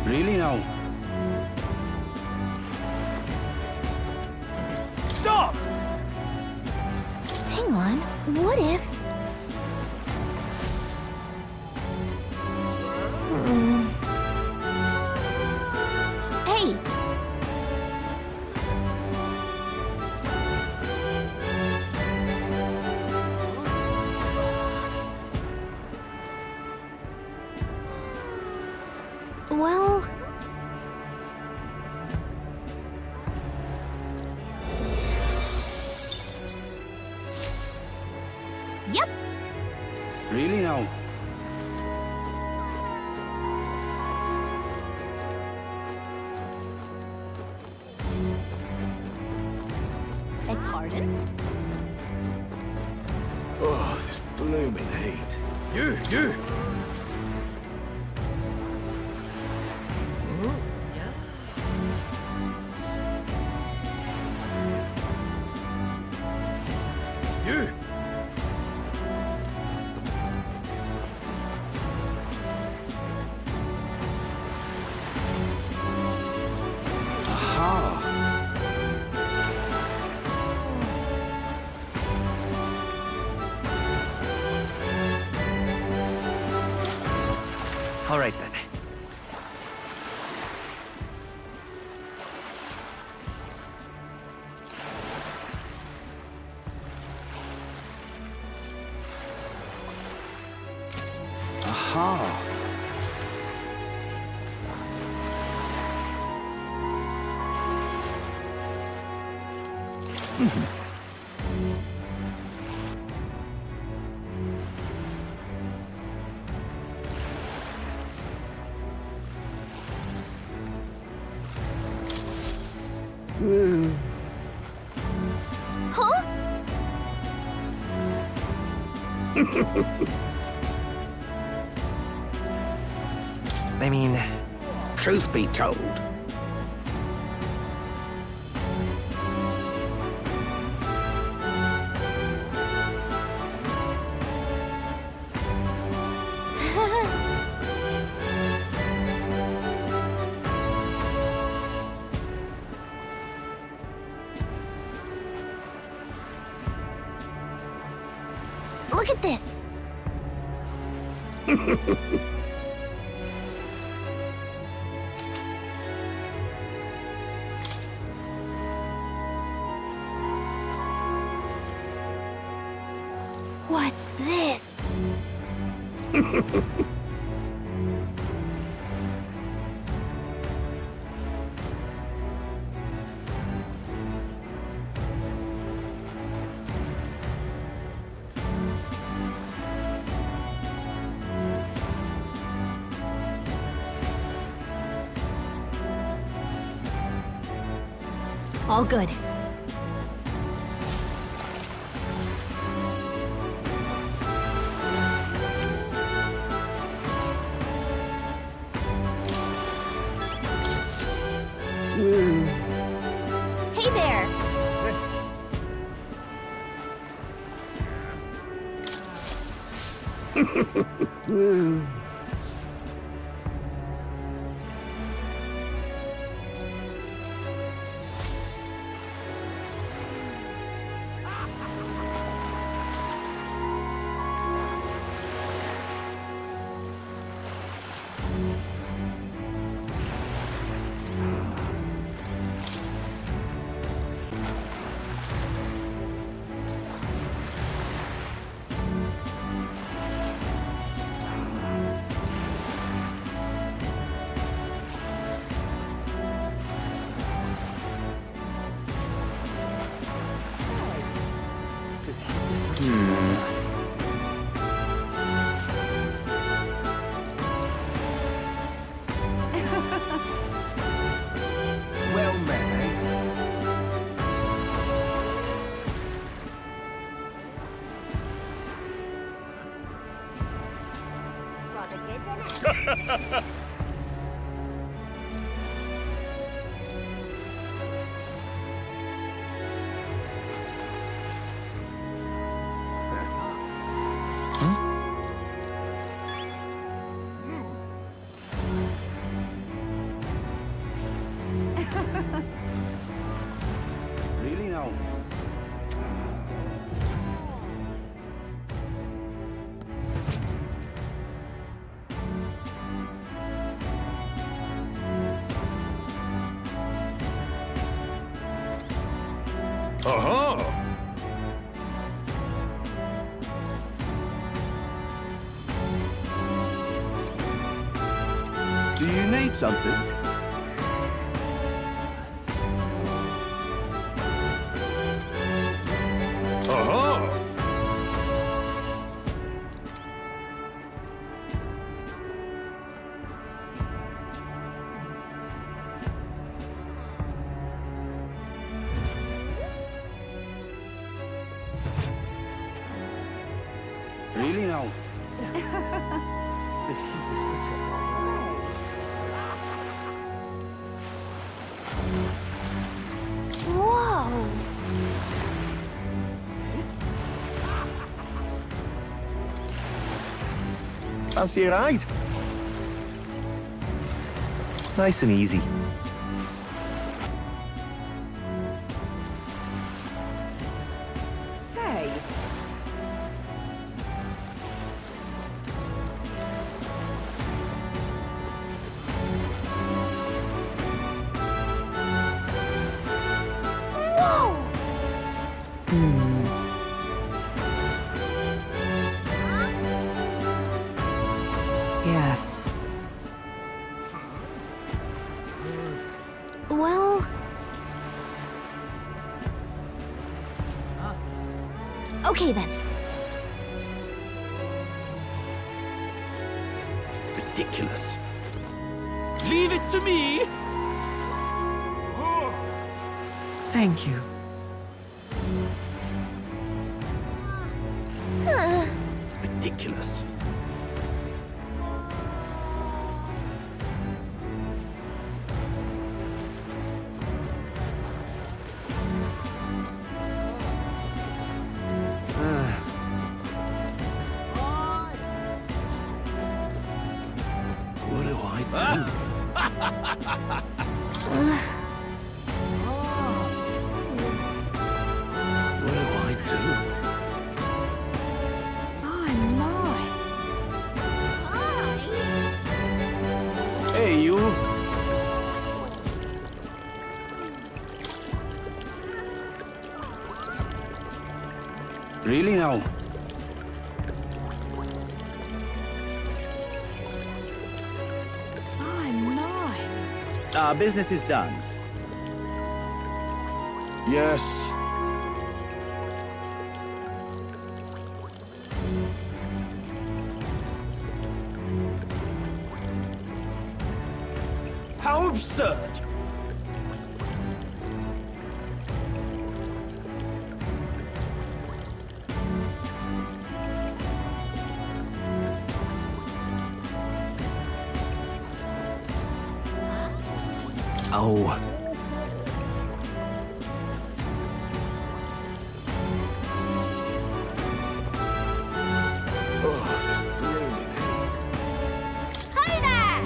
Really now? Stop! Hang on. What if... Hey! Well... Yep. Really now? Beg pardon? Oh, this blooming heat. You! You! All right, then. Aha! Huh? I mean, Truth be told, Look at this. What's this? All good. Hey there! Well met, eh? Really now? Aha! Do you need something? Aha! Really now? Whoa! Fancy a ride? Nice and easy. Say, Yes. Well... Okay then. Ridiculous. Leave it to me! Thank you. Ridiculous. What do I do? What do I do? My, my. Hey, you. Really now? My, my. Our business is done. Yes. How absurd! Oh. Hey there!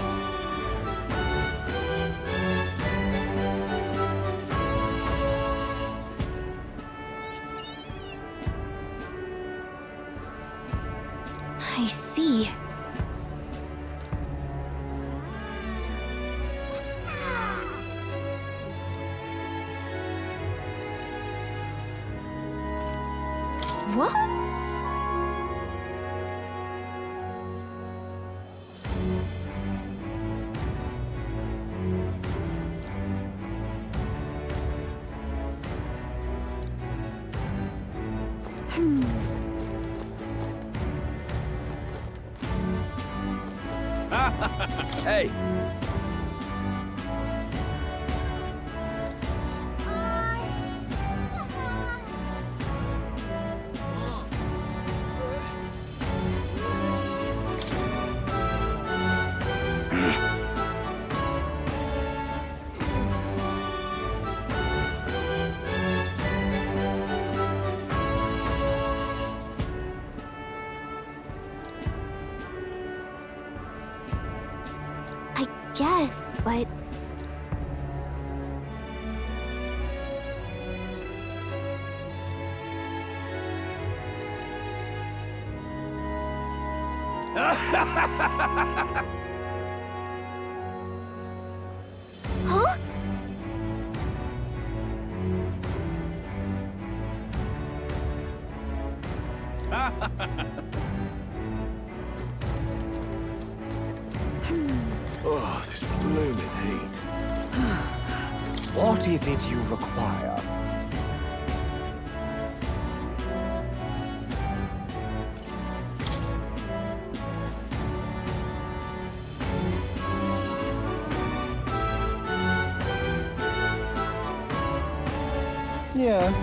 I see. What? Hey. I guess, but... Huh? Oh, this blooming heat. What is it you require? Yeah.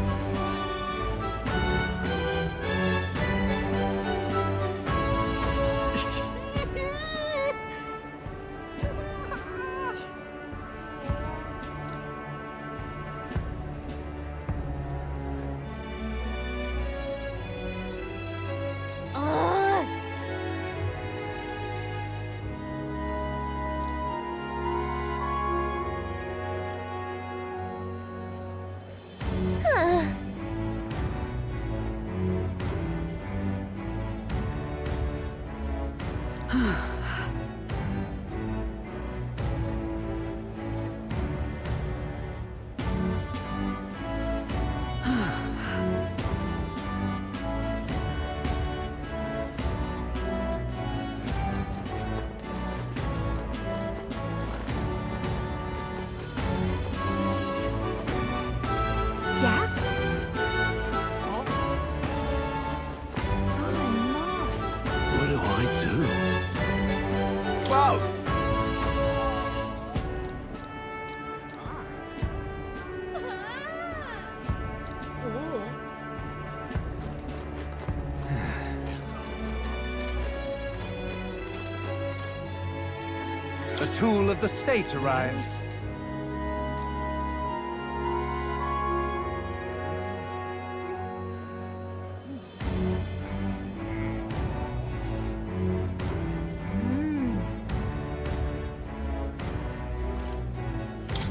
The tool of the state arrives.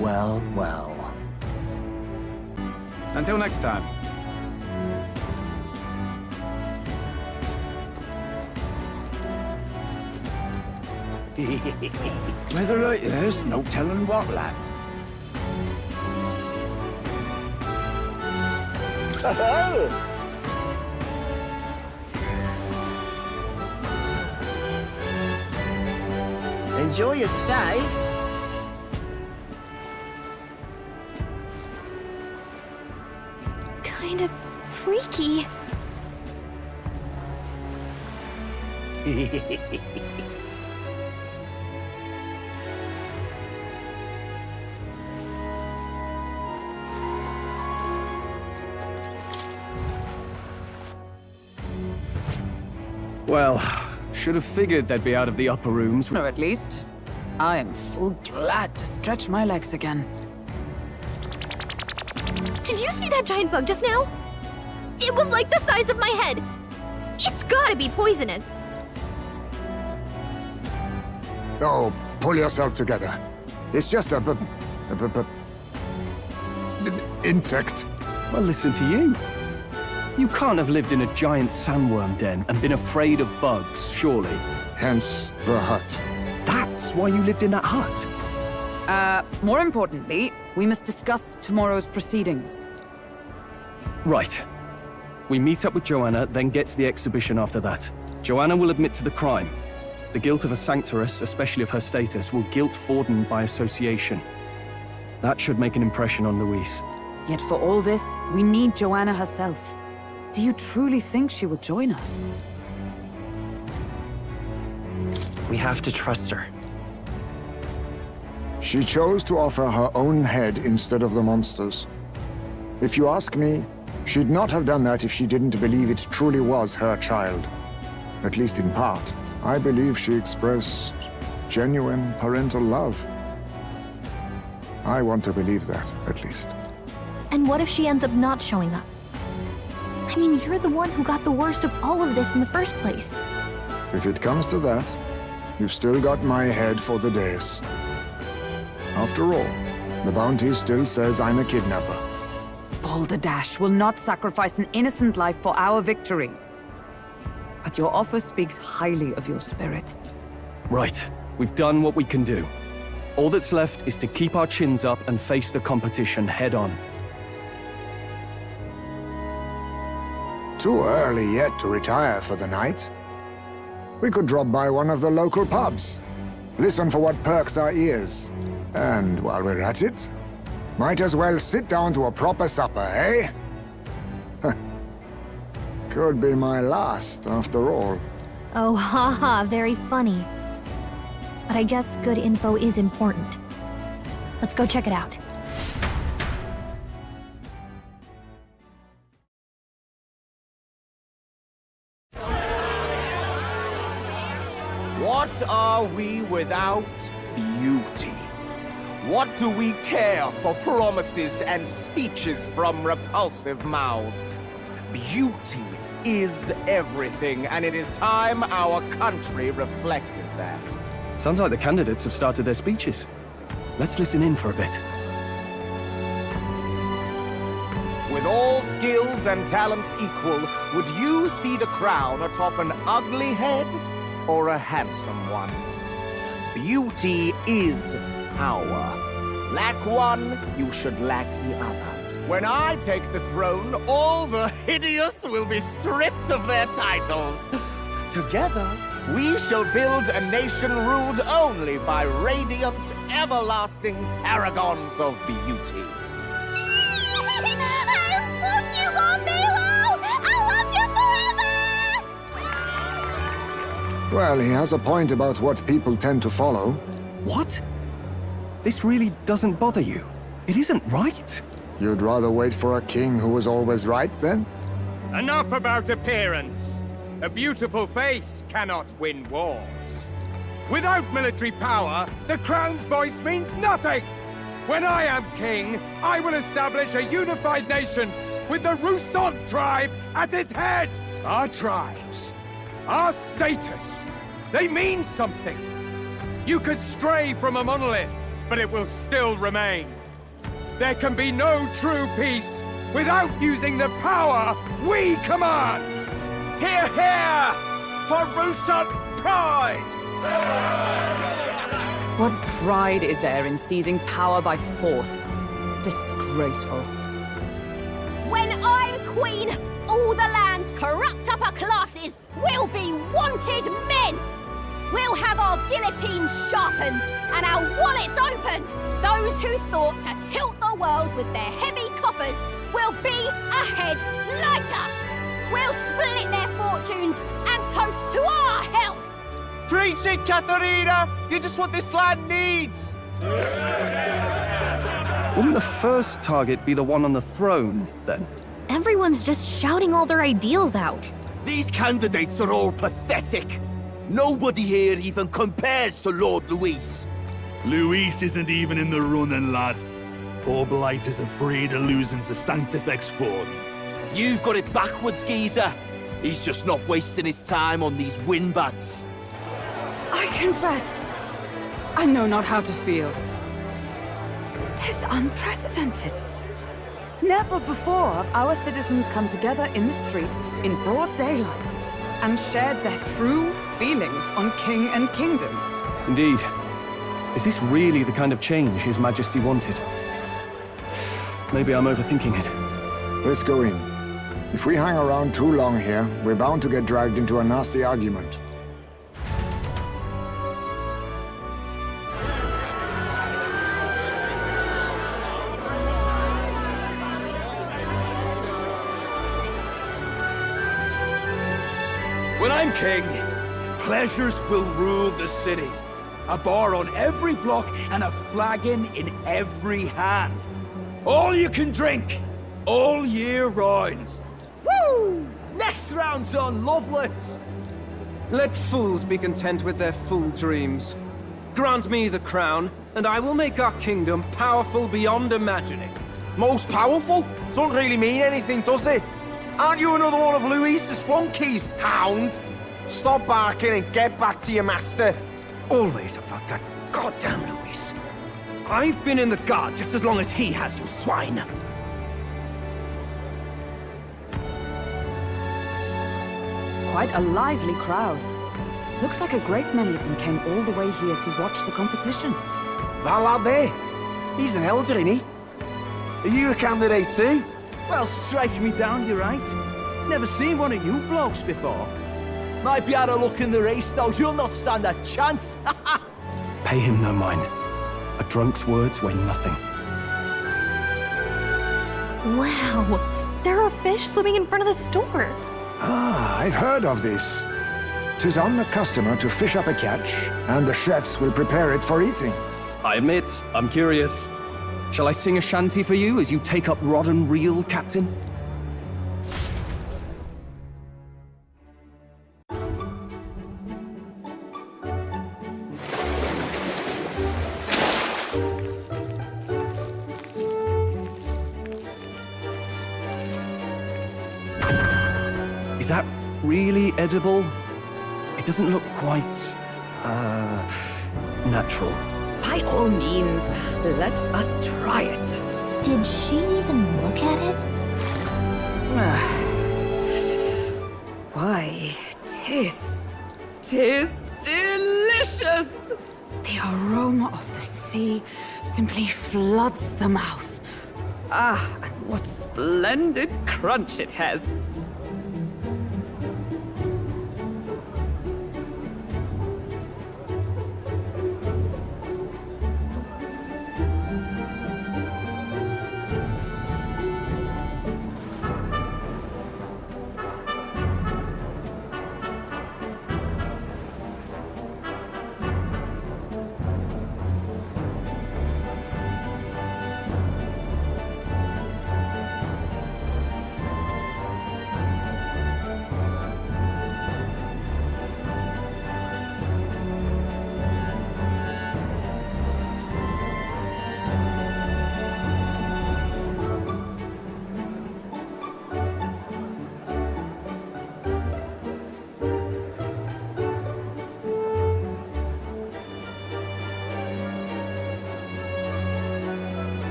Well, well. Until next time. Weather like this, no telling what, lad. Enjoy your stay. Kind of freaky. Well, should have figured they'd be out of the upper rooms. Or at least, I am full glad to stretch my legs again. Did you see that giant bug just now? It was like the size of my head. It's gotta be poisonous. Oh, pull yourself together. It's just a insect. Well, listen to you. You can't have lived in a giant sandworm den and been afraid of bugs, surely. Hence the hut. That's why you lived in that hut? More importantly, we must discuss tomorrow's proceedings. Right. We meet up with Joanna, then get to the exhibition after that. Joanna will admit to the crime. The guilt of a sanctoress, especially of her status, will guilt Forden by association. That should make an impression on Louise. Yet for all this, we need Joanna herself. Do you truly think she will join us? We have to trust her. She chose to offer her own head instead of the monster's. If you ask me, she'd not have done that if she didn't believe it truly was her child. At least in part. I believe she expressed genuine parental love. I want to believe that, at least. And what if she ends up not showing up? I mean, you're the one who got the worst of all of this in the first place. If it comes to that, you've still got my head for the days. After all, the bounty still says I'm a kidnapper. Balderdash will not sacrifice an innocent life for our victory. But your offer speaks highly of your spirit. Right. We've done what we can do. All that's left is to keep our chins up and face the competition head on. Too early yet to retire for the night. We could drop by one of the local pubs. Listen for what perks our ears. And while we're at it, might as well sit down to a proper supper, eh? Could be my last, after all. Oh, haha, very funny. But I guess good info is important. Let's go check it out. What are we without beauty? What do we care for promises and speeches from repulsive mouths? Beauty is everything, and it is time our country reflected that. Sounds like the candidates have started their speeches. Let's listen in for a bit. With all skills and talents equal, would you see the crown atop an ugly head or a handsome one? Beauty is power. Lack one, you should lack the other. When I take the throne, all the hideous will be stripped of their titles. Together, we shall build a nation ruled only by radiant, everlasting paragons of beauty. I love you, Milo! I love you forever! Well, he has a point about what people tend to follow. What? This really doesn't bother you? It isn't right. You'd rather wait for a king who was always right, then? Enough about appearance. A beautiful face cannot win wars. Without military power, the crown's voice means nothing! When I am king, I will establish a unified nation with the Rousant tribe at its head! Our tribes, our status, they mean something. You could stray from a monolith, but it will still remain. There can be no true peace without using the power we command! Hear, hear! For Rousant pride! What pride is there in seizing power by force? Disgraceful. When I'm queen, all the land's corrupt upper classes will be wanted men! We'll have our guillotines sharpened and our wallets open! Those who thought to tilt the world with their heavy coffers will be a head lighter! We'll split their fortunes and toast to our help! Preach it, Katharina! You're just what this land needs! Wouldn't the first target be the one on the throne, then? Everyone's just shouting all their ideals out. These candidates are all pathetic. Nobody here even compares to Lord Luis. Luis isn't even in the running, lad. Poor Blight is afraid of losing to Sanctifex Fawn. You've got it backwards, geezer. He's just not wasting his time on these windbags. I confess, I know not how to feel. 'Tis unprecedented. Never before have our citizens come together in the street in broad daylight and shared their true feelings on king and kingdom. Indeed. Is this really the kind of change His Majesty wanted? Maybe I'm overthinking it. Let's go in. If we hang around too long here, we're bound to get dragged into a nasty argument. When I'm king, pleasures will rule the city. A bar on every block and a flagon in every hand. All you can drink, all year round. Woo! Next round's on Loveless! Let fools be content with their fool dreams. Grant me the crown, and I will make our kingdom powerful beyond imagining. Most powerful? Doesn't really mean anything, does it? Aren't you another one of Luis's flunkies, hound? Stop barking and get back to your master. Always about that goddamn Luis. I've been in the guard just as long as he has, you swine. Quite a lively crowd. Looks like a great many of them came all the way here to watch the competition. That lad there, he's an elder, isn't he? Are you a candidate too? Well, strike me down, you're right. Never seen one of you blokes before. Might be out of luck in the race, though. You'll not stand a chance. Pay him no mind. A drunk's words weigh nothing. Wow, there are fish swimming in front of the store. Ah, I've heard of this. 'Tis on the customer to fish up a catch, and the chefs will prepare it for eating. I admit, I'm curious. Shall I sing a shanty for you as you take up rod and reel, Captain? Is that really edible? It doesn't look quite, natural. By all means, let us try it. Did she even look at it? Why, tis delicious! The aroma of the sea simply floods the mouth. Ah, and what splendid crunch it has.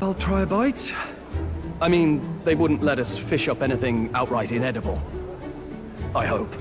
I'll try a bite. I mean, they wouldn't let us fish up anything outright inedible. I hope.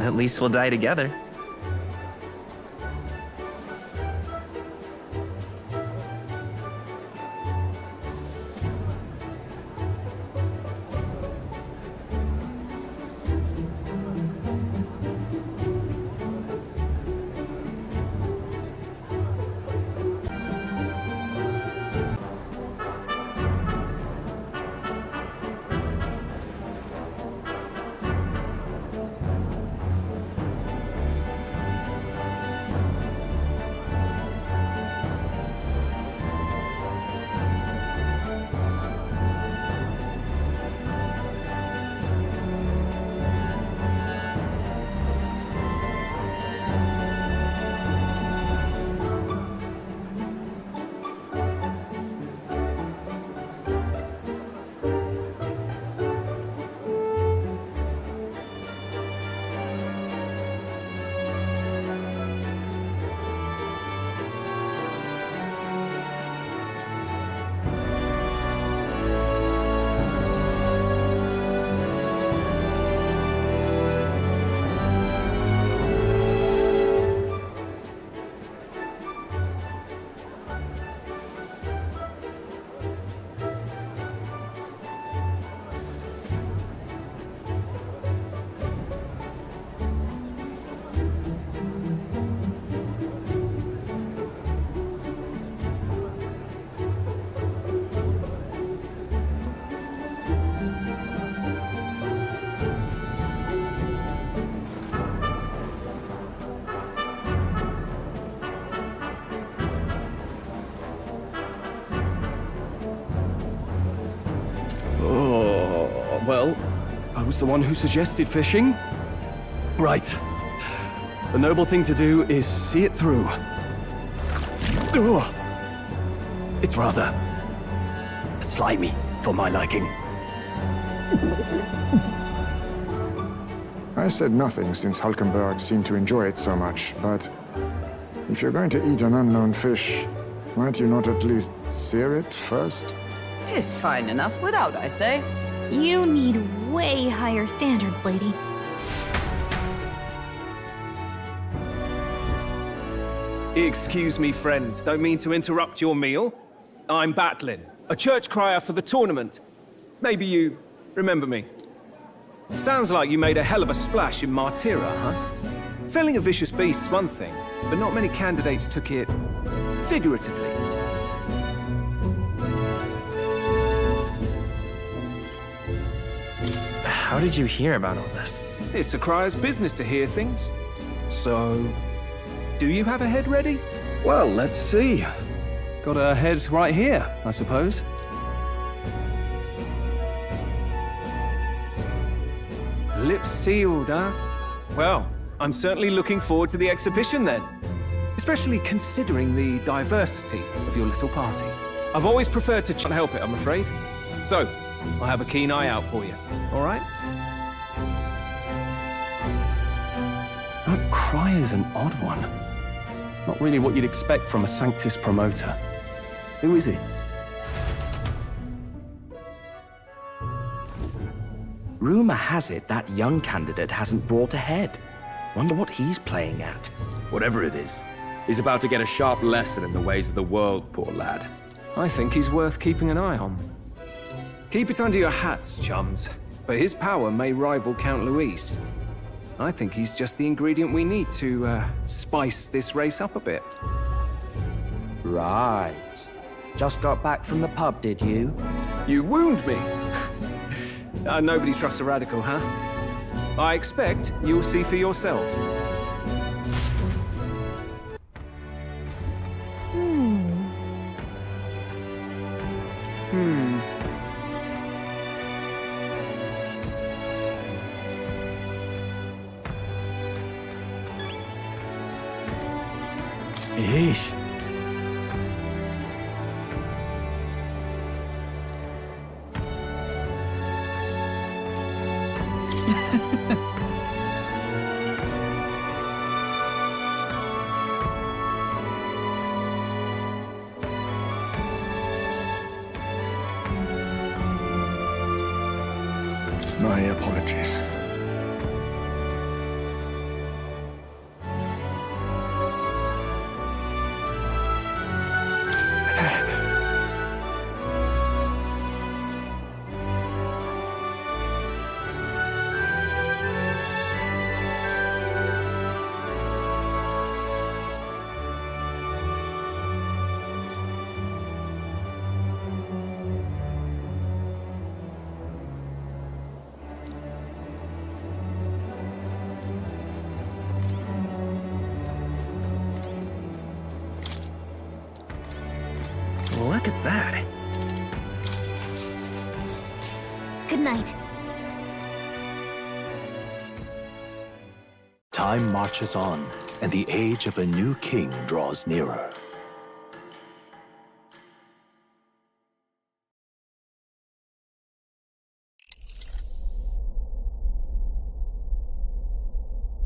At least we'll die together. Well, I was the one who suggested fishing. Right. The noble thing to do is see it through. Ugh. It's rather slimy for my liking. I said nothing since Hulkenberg seemed to enjoy it so much, but if you're going to eat an unknown fish, might you not at least sear it first? 'Tis fine enough without, I say. You need way higher standards, lady. Excuse me, friends. Don't mean to interrupt your meal. I'm Batlin, a church crier for the tournament. Maybe you remember me. Sounds like you made a hell of a splash in Martira, huh? Felling a vicious beast's one thing, but not many candidates took it figuratively. How did you hear about all this? It's a crier's business to hear things. So, do you have a head ready? Well, let's see. Got a head right here, I suppose. Lips sealed, huh? Well, I'm certainly looking forward to the exhibition then. Especially considering the diversity of your little party. I've always preferred to can't help it, I'm afraid. So, I'll have a keen eye out for you, all right? That cry is an odd one. Not really what you'd expect from a Sanctus promoter. Who is he? Rumor has it that young candidate hasn't brought ahead. Wonder what he's playing at. Whatever it is, He's about to get a sharp lesson in the ways of the world, poor lad. I think he's worth keeping an eye on. Keep it under your hats, chums, but his power may rival Count Luis. I think he's just the ingredient we need to, spice this race up a bit. Right. Just got back from the pub, did you? You wound me! Nobody trusts a radical, huh? I expect you'll see for yourself. Yeesh. My apologies. Look at that. Good night. Time marches on, and the age of a new king draws nearer.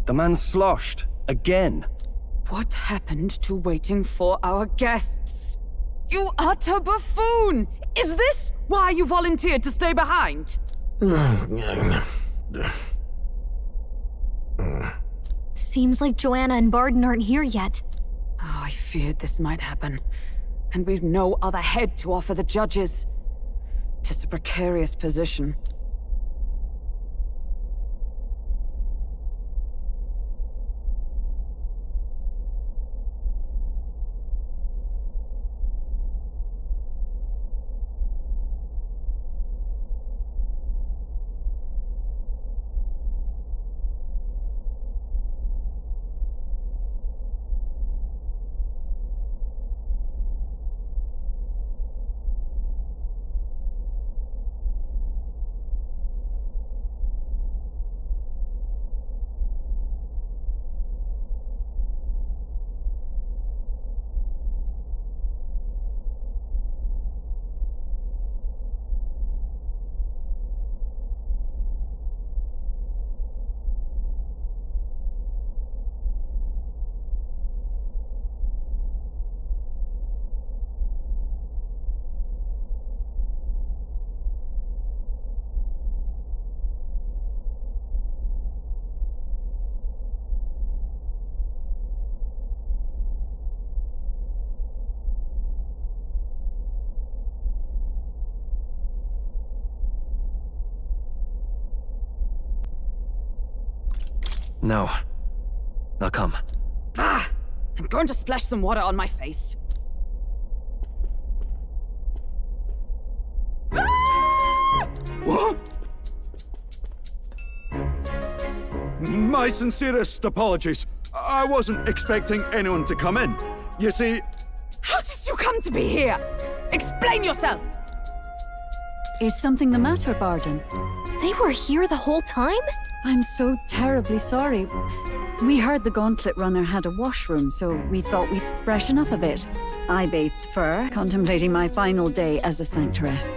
The man's sloshed. Again. What happened to waiting for our guests? You utter buffoon! Is this why you volunteered to stay behind? Seems like Joanna and Barden aren't here yet. Oh, I feared this might happen. And we've no other head to offer the judges. 'Tis a precarious position. No. I'll come. Ah! I'm going to splash some water on my face. What? My sincerest apologies. I wasn't expecting anyone to come in. You see... How did you come to be here? Explain yourself! Is something the matter, Barden? They were here the whole time? I'm so terribly sorry. We heard the Gauntlet Runner had a washroom, so we thought we'd freshen up a bit. I bathed fur, contemplating my final day as a sanctoress.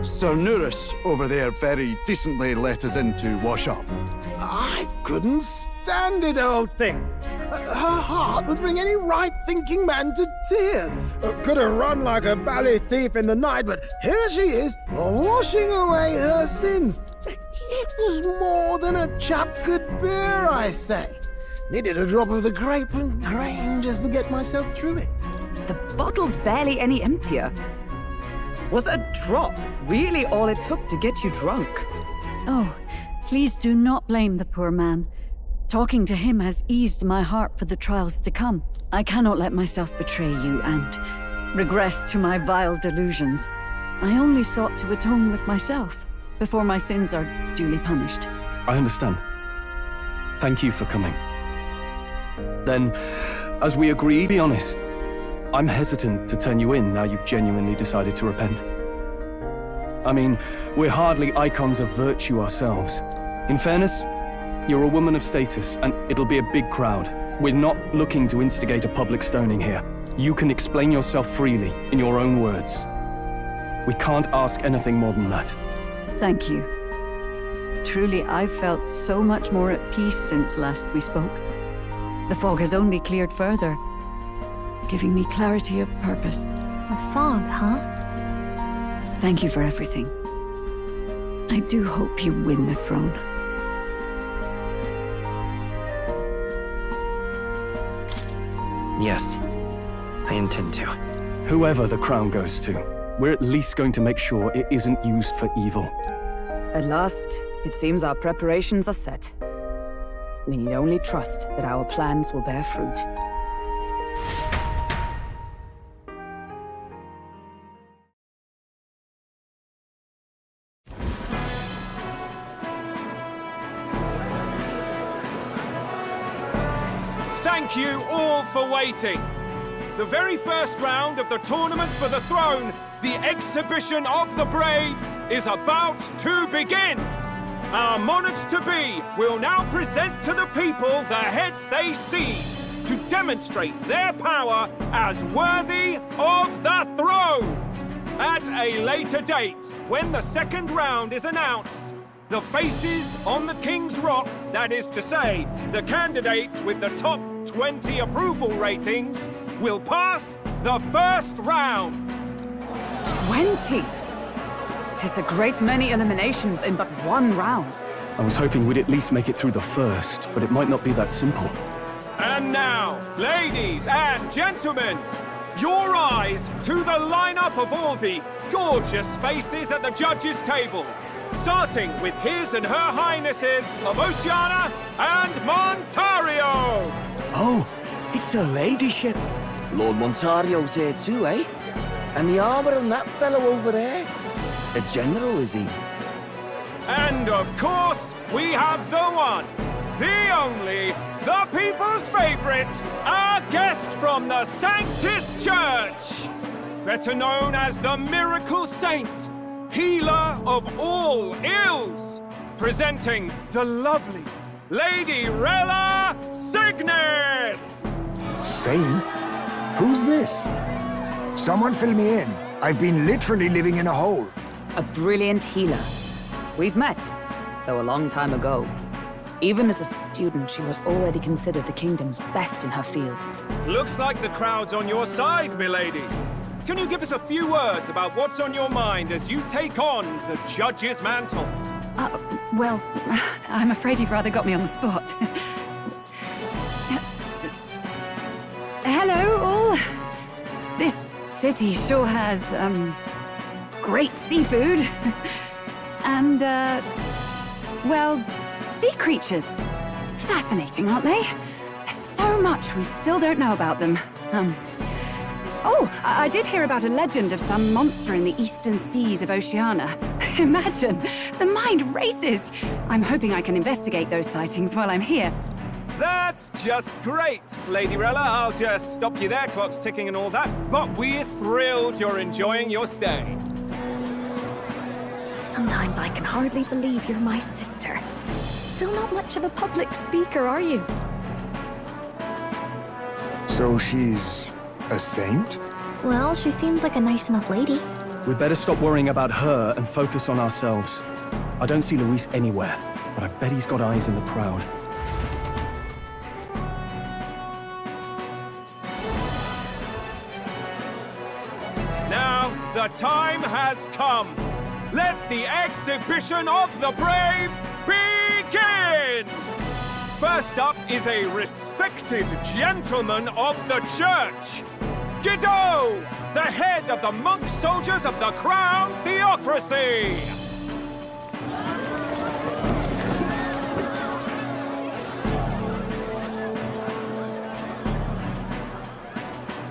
Sir Nuris over there very decently let us in to wash up. I couldn't stand it, old thing. Her heart would bring any right-thinking man to tears. Could have run like a ballet thief in the night, but here she is, washing away her sins. It was more than a chap could bear, I say. Needed a drop of the grapefruit grain just to get myself through it. The bottle's barely any emptier. Was a drop really all it took to get you drunk? Oh, please do not blame the poor man. Talking to him has eased my heart for the trials to come. I cannot let myself betray you and regress to my vile delusions. I only sought to atone with myself before my sins are duly punished. I understand. Thank you for coming. Then, as we agreed, be honest. I'm hesitant to turn you in now you've genuinely decided to repent. I mean, we're hardly icons of virtue ourselves. In fairness, you're a woman of status, and it'll be a big crowd. We're not looking to instigate a public stoning here. You can explain yourself freely, in your own words. We can't ask anything more than that. Thank you. Truly, I've felt so much more at peace since last we spoke. The fog has only cleared further, giving me clarity of purpose. A fog, huh? Thank you for everything. I do hope you win the throne. Yes, I intend to. Whoever the crown goes to, we're at least going to make sure it isn't used for evil. At last, it seems our preparations are set. We need only trust that our plans will bear fruit. Thank you all for waiting. The very first round of the tournament for the throne, the exhibition of the brave, is about to begin. Our monarchs-to-be will now present to the people the heads they seized to demonstrate their power as worthy of the throne. At a later date, when the second round is announced, the faces on the King's Rock, that is to say, the candidates with the top 20 approval ratings, will pass the first round. 20? 'Tis a great many eliminations in but one round. I was hoping we'd at least make it through the first, but it might not be that simple. And now, ladies and gentlemen, your eyes to the lineup of all the gorgeous faces at the judges' table, starting with His and Her Highnesses of Oceania and Montario. Oh, it's her ladyship. Lord Montario's here too, eh? And the armor on that fellow over there? A general, is he? And of course, we have the one, the only, the people's favorite, our guest from the Sanctus Church, better known as the Miracle Saint, healer of all ills, presenting the lovely Lady Rella Cygnus! Saint? Who's this? Someone fill me in. I've been literally living in a hole. A brilliant healer. We've met, though a long time ago. Even as a student, she was already considered the kingdom's best in her field. Looks like the crowd's on your side, milady. Can you give us a few words about what's on your mind as you take on the judge's mantle? Well, I'm afraid you've rather got me on the spot. Hello, all. This city sure has, great seafood. And, well, sea creatures. Fascinating, aren't they? There's so much we still don't know about them. Oh, I did hear about a legend of some monster in the eastern seas of Oceania. Imagine, the mind races. I'm hoping I can investigate those sightings while I'm here. That's just great, Lady Rella. I'll just stop you there, clock's ticking and all that. But we're thrilled you're enjoying your stay. Sometimes I can hardly believe you're my sister. Still not much of a public speaker, are you? So she's a saint? Well, she seems like a nice enough lady. We'd better stop worrying about her and focus on ourselves. I don't see Luis anywhere, but I bet he's got eyes in the crowd. Now, the time has come. Let the exhibition of the brave begin! First up is a respected gentleman of the church. Godot, the head of the monk soldiers of the Crown Theocracy.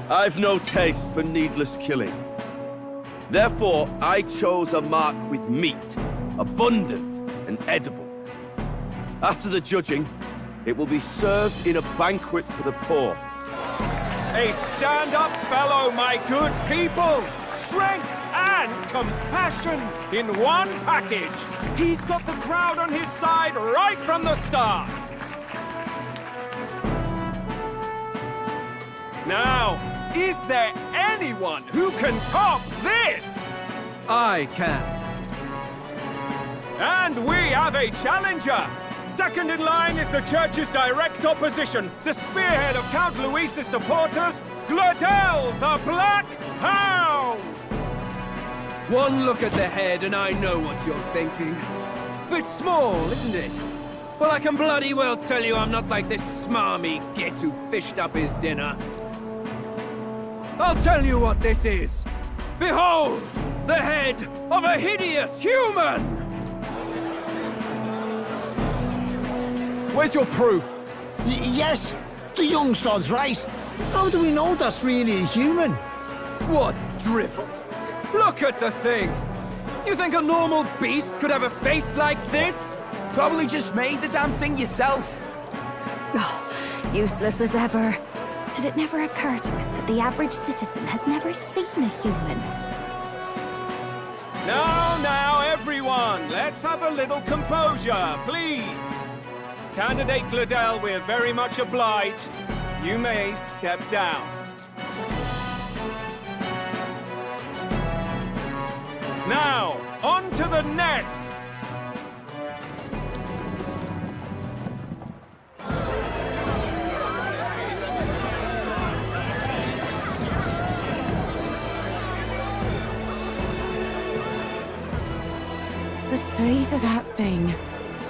I've no taste for needless killing. Therefore, I chose a mark with meat, abundant and edible. After the judging, it will be served in a banquet for the poor. A stand-up fellow, my good people! Strength and compassion in one package! He's got the crowd on his side right from the start! Now, is there anyone who can top this? I can. And we have a challenger! Second in line is the church's direct opposition, the spearhead of Count Luis's supporters, Gladel the Black Hound! One look at the head and I know what you're thinking. Bit small, isn't it? Well, I can bloody well tell you I'm not like this smarmy git who fished up his dinner. I'll tell you what this is. Behold, the head of a hideous human! Where's your proof? Yes, the young sod's right. How do we know that's really a human? What drivel? Look at the thing! You think a normal beast could have a face like this? Probably just made the damn thing yourself. Oh, useless as ever. Did it never occur to him that the average citizen has never seen a human? Now, everyone, let's have a little composure, please. Candidate Gladel, we're very much obliged. You may step down. Now, on to the next! The size of that thing.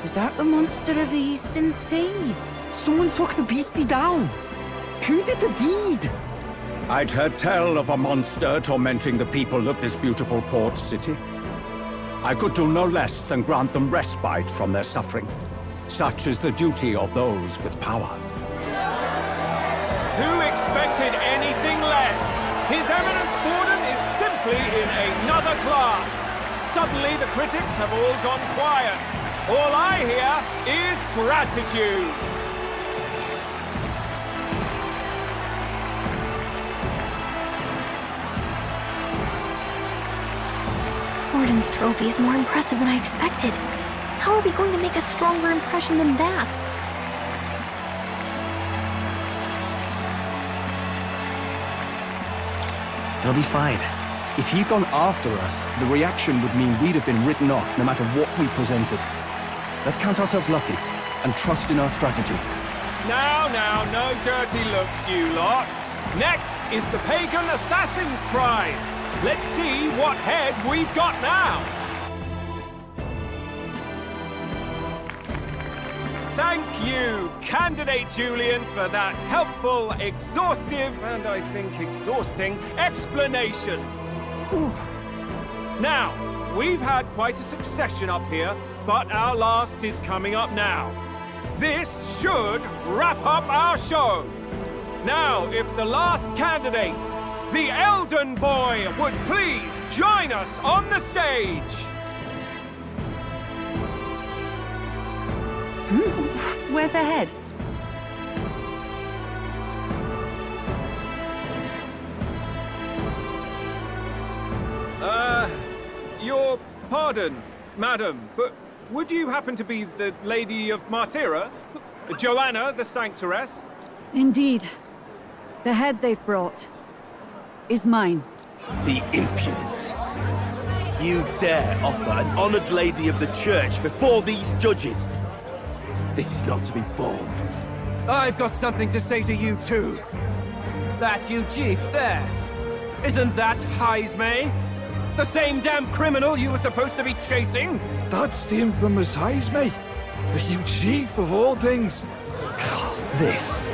Is that the monster of the Eastern Sea? Someone took the beastie down. Who did the deed? I'd heard tell of a monster tormenting the people of this beautiful port city. I could do no less than grant them respite from their suffering. Such is the duty of those with power. Who expected anything less? His Eminence Borden is simply in another class. Suddenly the critics have all gone quiet. All I hear is gratitude. Borden's trophy is more impressive than I expected. How are we going to make a stronger impression than that? They'll be fine. If he'd gone after us, the reaction would mean we'd have been written off no matter what we presented. Let's count ourselves lucky and trust in our strategy. Now, no dirty looks, you lot. Next is the Pagan Assassin's Prize. Let's see what head we've got now. Thank you, Candidate Julian, for that helpful, exhaustive, and I think exhausting explanation. Ooh. Now, we've had quite a succession up here, but our last is coming up now. This should wrap up our show. Now, if the last candidate, the Elden Boy, would please join us on the stage. Where's the head? Your pardon, madam, but would you happen to be the Lady of Martyra? Joanna, the Sanctoress? Indeed. The head they've brought is mine. The impudence. You dare offer an honored lady of the church before these judges? This is not to be borne. I've got something to say to you too. That you chief there. Isn't that Heismay? The same damn criminal you were supposed to be chasing? That's the infamous Heismay. The you chief of all things. This.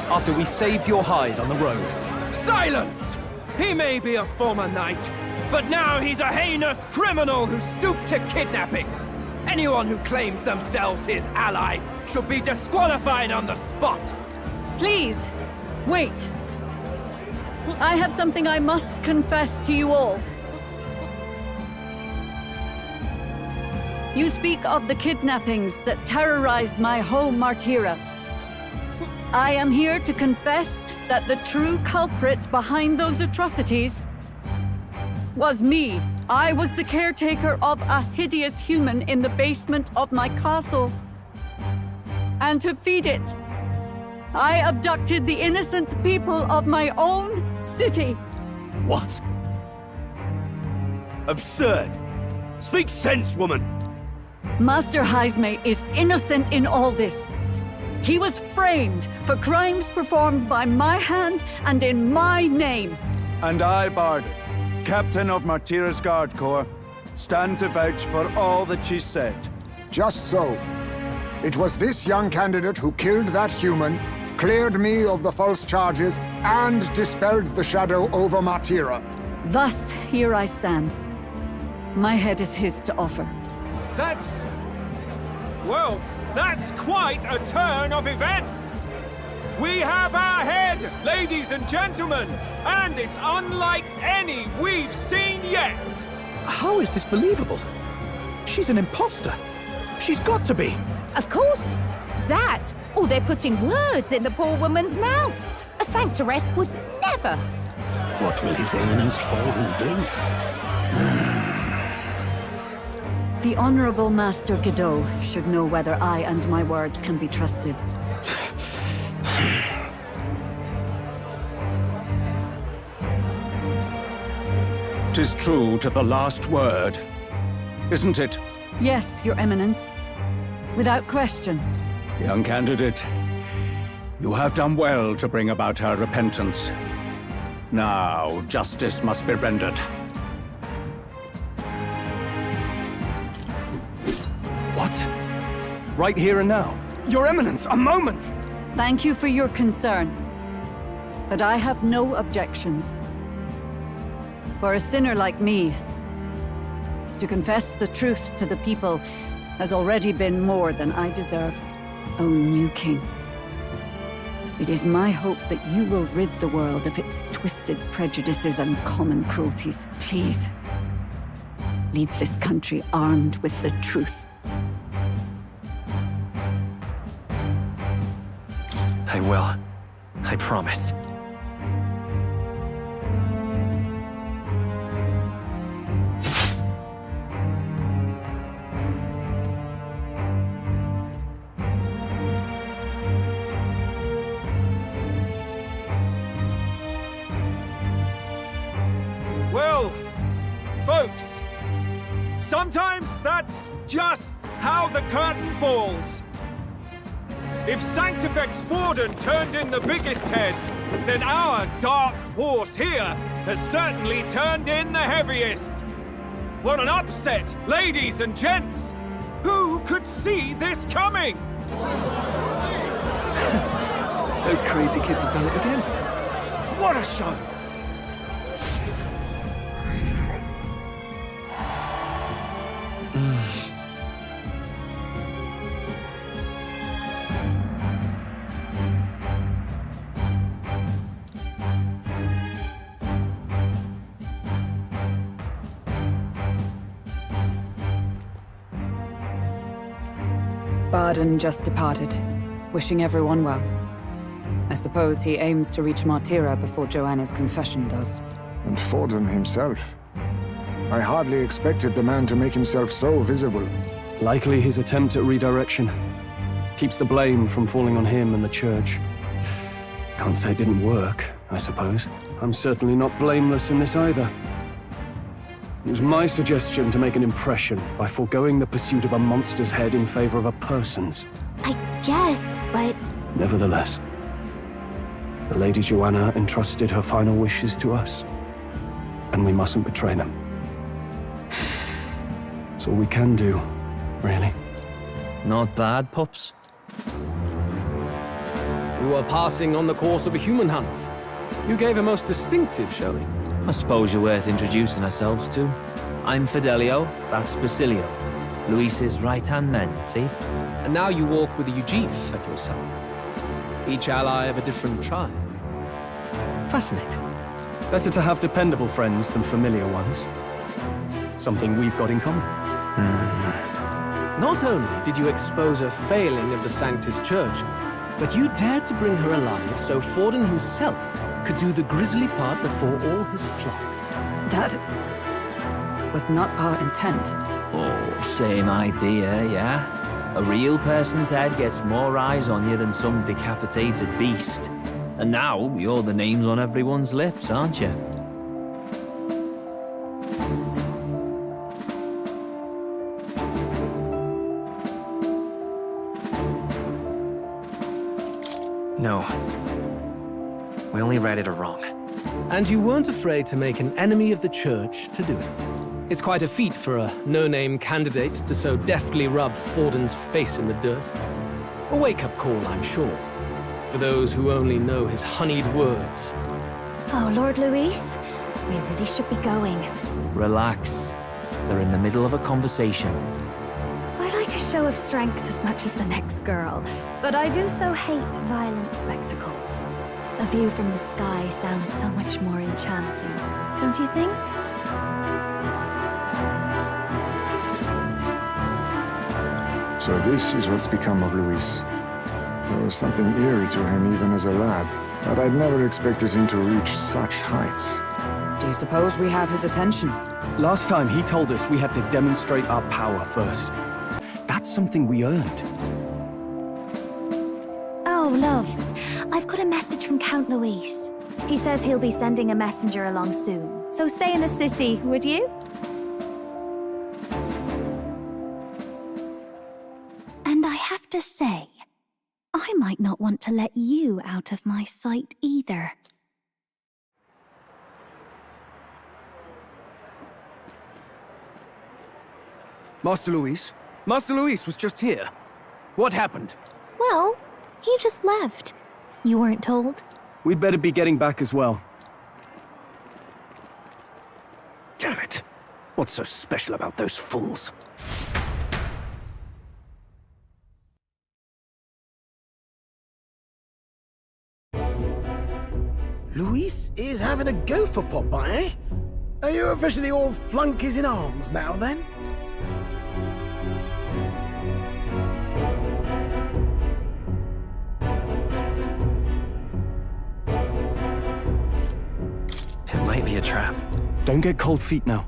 After we saved your hide on the road. Silence! He may be a former knight, but now he's a heinous criminal who stooped to kidnapping. Anyone who claims themselves his ally should be disqualified on the spot. Please, wait. I have something I must confess to you all. You speak of the kidnappings that terrorized my home, Martira. I am here to confess that the true culprit behind those atrocities was me. I was the caretaker of a hideous human in the basement of my castle. And to feed it, I abducted the innocent people of my own city. What? Absurd! Speak sense, woman! Master Heisme is innocent in all this. He was framed for crimes performed by my hand and in my name. And I, Bardin, Captain of Martira's Guard Corps, stand to vouch for all that she said. Just so. It was this young candidate who killed that human, cleared me of the false charges, and dispelled the shadow over Martira. Thus, here I stand. My head is his to offer. That's... well, that's quite a turn of events. We have our head, ladies and gentlemen, and it's unlike any we've seen yet. How is this believable? She's an imposter. She's got to be. Of course. That, or they're putting words in the poor woman's mouth. A sanctoress would never. What will His Eminence Forden do? The Honorable Master Godot should know whether I and my words can be trusted. 'Tis true to the last word, isn't it? Yes, Your Eminence. Without question. Young candidate, you have done well to bring about her repentance. Now, justice must be rendered. What? Right here and now? Your Eminence, a moment! Thank you for your concern. But I have no objections. For a sinner like me, to confess the truth to the people has already been more than I deserve. O new king, it is my hope that you will rid the world of its twisted prejudices and common cruelties. Please, lead this country armed with the truth. I will. I promise. Well, folks, sometimes that's just how the curtain falls. If Sanctifex Forden turned in the biggest head, then our dark horse here has certainly turned in the heaviest. What an upset, ladies and gents! Who could see this coming? Those crazy kids have done it again. What a show! Bardin just departed, wishing everyone well. I suppose he aims to reach Martira before Joanna's confession does. And Forden himself. I hardly expected the man to make himself so visible. Likely his attempt at redirection. Keeps the blame from falling on him and the church. Can't say it didn't work, I suppose. I'm certainly not blameless in this either. It was my suggestion to make an impression by foregoing the pursuit of a monster's head in favor of a person's. I guess, but... Nevertheless, the Lady Joanna entrusted her final wishes to us, and we mustn't betray them. It's all we can do, really. Not bad, pups. You were passing on the course of a human hunt. You gave a most distinctive showing. I suppose you're worth introducing ourselves to. I'm Fidelio, that's Basilio. Luis's right-hand man, see? And now you walk with a Ujif at your side. Each ally of a different tribe. Fascinating. Better to have dependable friends than familiar ones. Something we've got in common. Not only did you expose a failing of the Sanctus Church, but you dared to bring her alive so Forden himself could do the grisly part before all his flock. That was not our intent. Oh, same idea, yeah? A real person's head gets more eyes on you than some decapitated beast. And now, you're the names on everyone's lips, aren't you? No. We only read it wrong. And you weren't afraid to make an enemy of the Church to do it. It's quite a feat for a no-name candidate to so deftly rub Forden's face in the dirt. A wake-up call, I'm sure, for those who only know his honeyed words. Oh, Lord Luis, we really should be going. Relax. They're in the middle of a conversation. I like a show of strength as much as the next girl, but I do so hate violent spectacles. A view from the sky sounds so much more enchanting, don't you think? So this is what's become of Luis. There was something eerie to him even as a lad, but I'd never expected him to reach such heights. Do you suppose we have his attention? Last time he told us we had to demonstrate our power first. That's something we earned. Oh, loves, I've got a message from Count Luis. He says he'll be sending a messenger along soon, so stay in the city, would you? And I have to say, I might not want to let you out of my sight either. Master Luis? Master Luis was just here. What happened? Well, he just left. You weren't told? We'd better be getting back as well. Damn it. What's so special about those fools? Luis is having a go for Popeye, eh? Are you officially all flunkies in arms now, then? It might be a trap. Don't get cold feet now.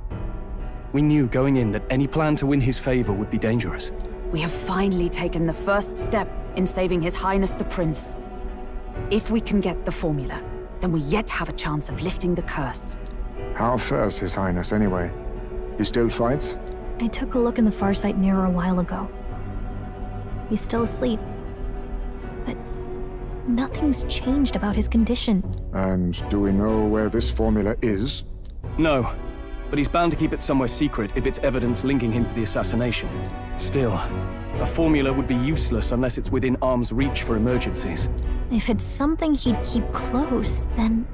We knew going in that any plan to win his favor would be dangerous. We have finally taken the first step in saving His Highness the Prince. If we can get the formula, then we yet have a chance of lifting the curse. How fares His Highness, anyway? He still fights? I took a look in the Farsight mirror a while ago. He's still asleep. But nothing's changed about his condition. And do we know where this formula is? No, but he's bound to keep it somewhere secret if it's evidence linking him to the assassination. Still, a formula would be useless unless it's within arm's reach for emergencies. If it's something he'd keep close, then...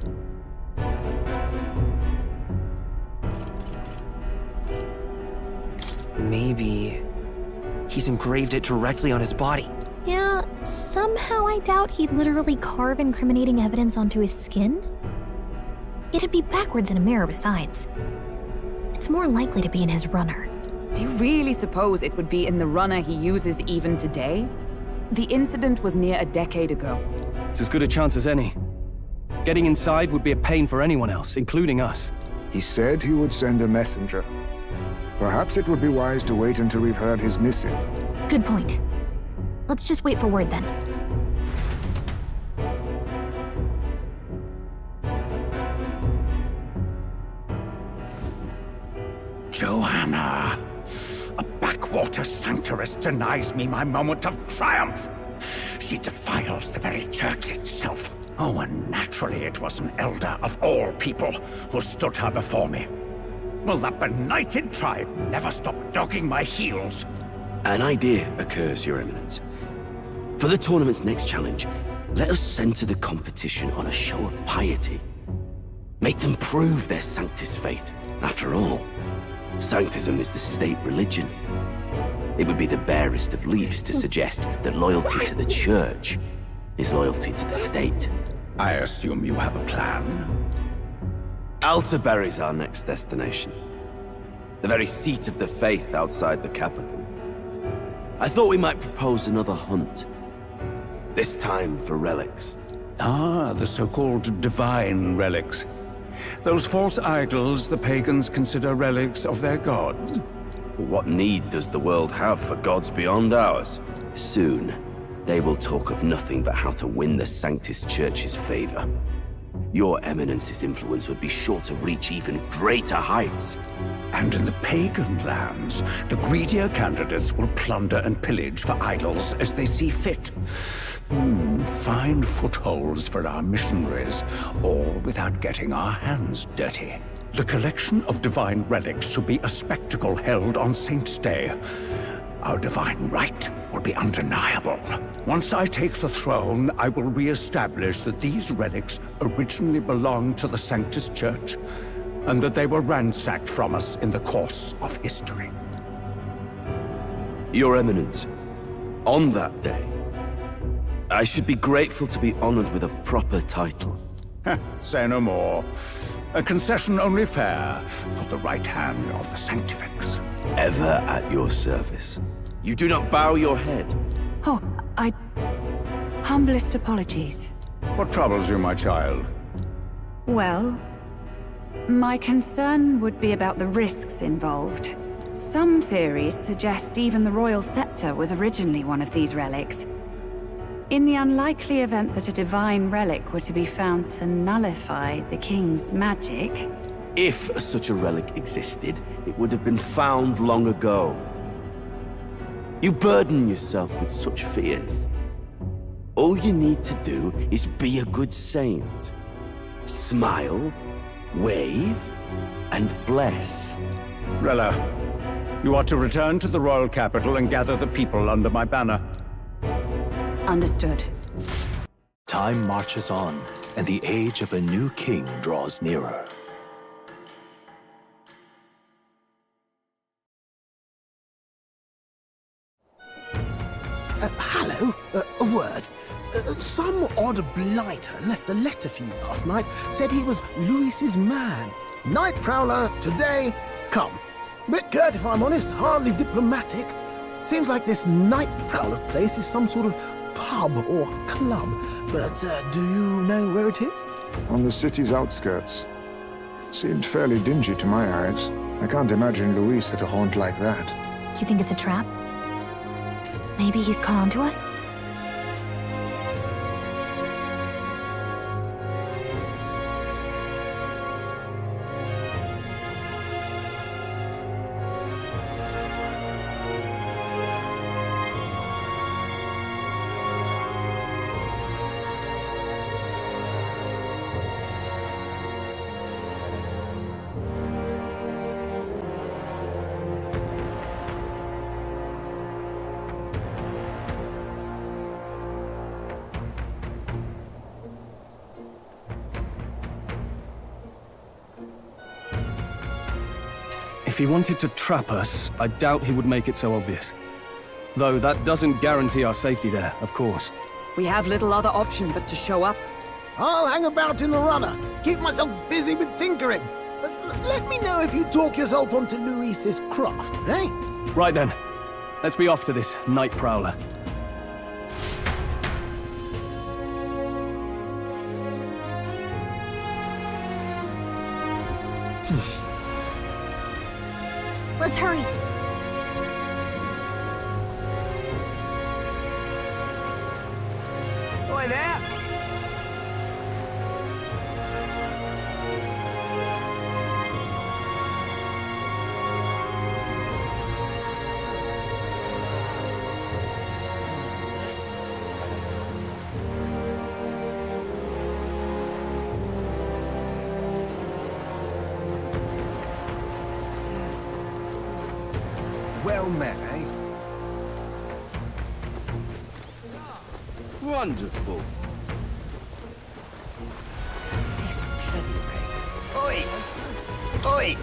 Maybe he's engraved it directly on his body. Yeah, somehow I doubt he'd literally carve incriminating evidence onto his skin. It'd be backwards in a mirror besides. It's more likely to be in his runner. Do you really suppose it would be in the runner he uses even today? The incident was near a decade ago. It's as good a chance as any. Getting inside would be a pain for anyone else, including us. He said he would send a messenger. Perhaps it would be wise to wait until we've heard his missive. Good point. Let's just wait for word then. Johanna! A backwater sanctuarist denies me my moment of triumph! She defiles the very church itself. Oh, and naturally it was an elder of all people who stood her before me. Will that benighted tribe never stop dogging my heels? An idea occurs, Your Eminence. For the tournament's next challenge, Let us centre the competition on a show of piety. Make them prove their Sanctus faith. After all, Sanctism is the state religion. It would be the barest of leaps to suggest that loyalty to the Church is loyalty to the state. I assume you have a plan? Altaberry's our next destination. The very seat of the faith outside the capital. I thought we might propose another hunt. This time for relics. Ah, the so-called divine relics. Those false idols the pagans consider relics of their gods. What need does the world have for gods beyond ours? Soon, they will talk of nothing but how to win the Sanctus Church's favor. Your Eminence's influence would be sure to reach even greater heights. And in the pagan lands, the greedier candidates will plunder and pillage for idols as they see fit. Fine footholds for our missionaries, all without getting our hands dirty. The collection of divine relics should be a spectacle held on Saint's Day. Our divine right will be undeniable. Once I take the throne, I will re-establish that these relics originally belonged to the Sanctus Church, and that they were ransacked from us in the course of history. Your Eminence, on that day, I should be grateful to be honored with a proper title. Say no more. A concession only fair for the right hand of the Sanctifex. Ever at your service. You do not bow your head. Oh, humblest apologies. What troubles you, my child? Well, my concern would be about the risks involved. Some theories suggest even the royal scepter was originally one of these relics. In the unlikely event that a divine relic were to be found to nullify the king's magic... If such a relic existed, it would have been found long ago. You burden yourself with such fears. All you need to do is be a good saint. Smile, wave, and bless. Rella, you are to return to the royal capital and gather the people under my banner. Understood. Time marches on, and the age of a new king draws nearer. Hello? A word. Some odd blighter left a letter for you last night. Said he was Louis's man. Night Prowler, today, come. Bit curt if I'm honest, hardly diplomatic. Seems like this Night Prowler place is some sort of pub or club. But do you know where it is? On the city's outskirts. Seemed fairly dingy to my eyes. I can't imagine Louis at a haunt like that. You think it's a trap? Maybe he's caught on to us? If he wanted to trap us, I doubt he would make it so obvious. Though that doesn't guarantee our safety there, of course. We have little other option but to show up. I'll hang about in the runner. Keep myself busy with tinkering. Let me know if you talk yourself onto Louis's craft, eh? Right then. Let's be off to this Night Prowler. Let's hurry. Oi there! Well met, eh? Wonderful. Oi! Oi!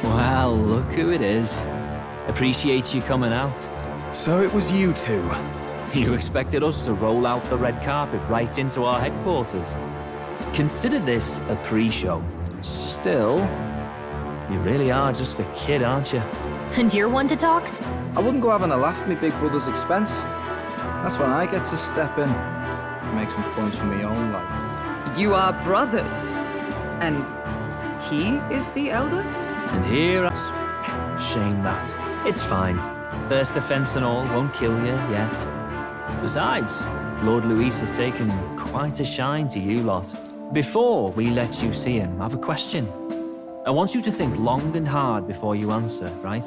Well, look who it is. Appreciate you coming out. So it was you two. You expected us to roll out the red carpet right into our headquarters. Consider this a pre-show. Still, you really are just a kid, aren't you? And you're one to talk? I wouldn't go having a laugh at me big brother's expense. That's when I get to step in and make some points for my own life. You are brothers. And he is the elder? And here, shame that. It's fine. First offense and all won't kill you yet. Besides, Lord Luis has taken quite a shine to you lot. Before we let you see him, I have a question. I want you to think long and hard before you answer, right?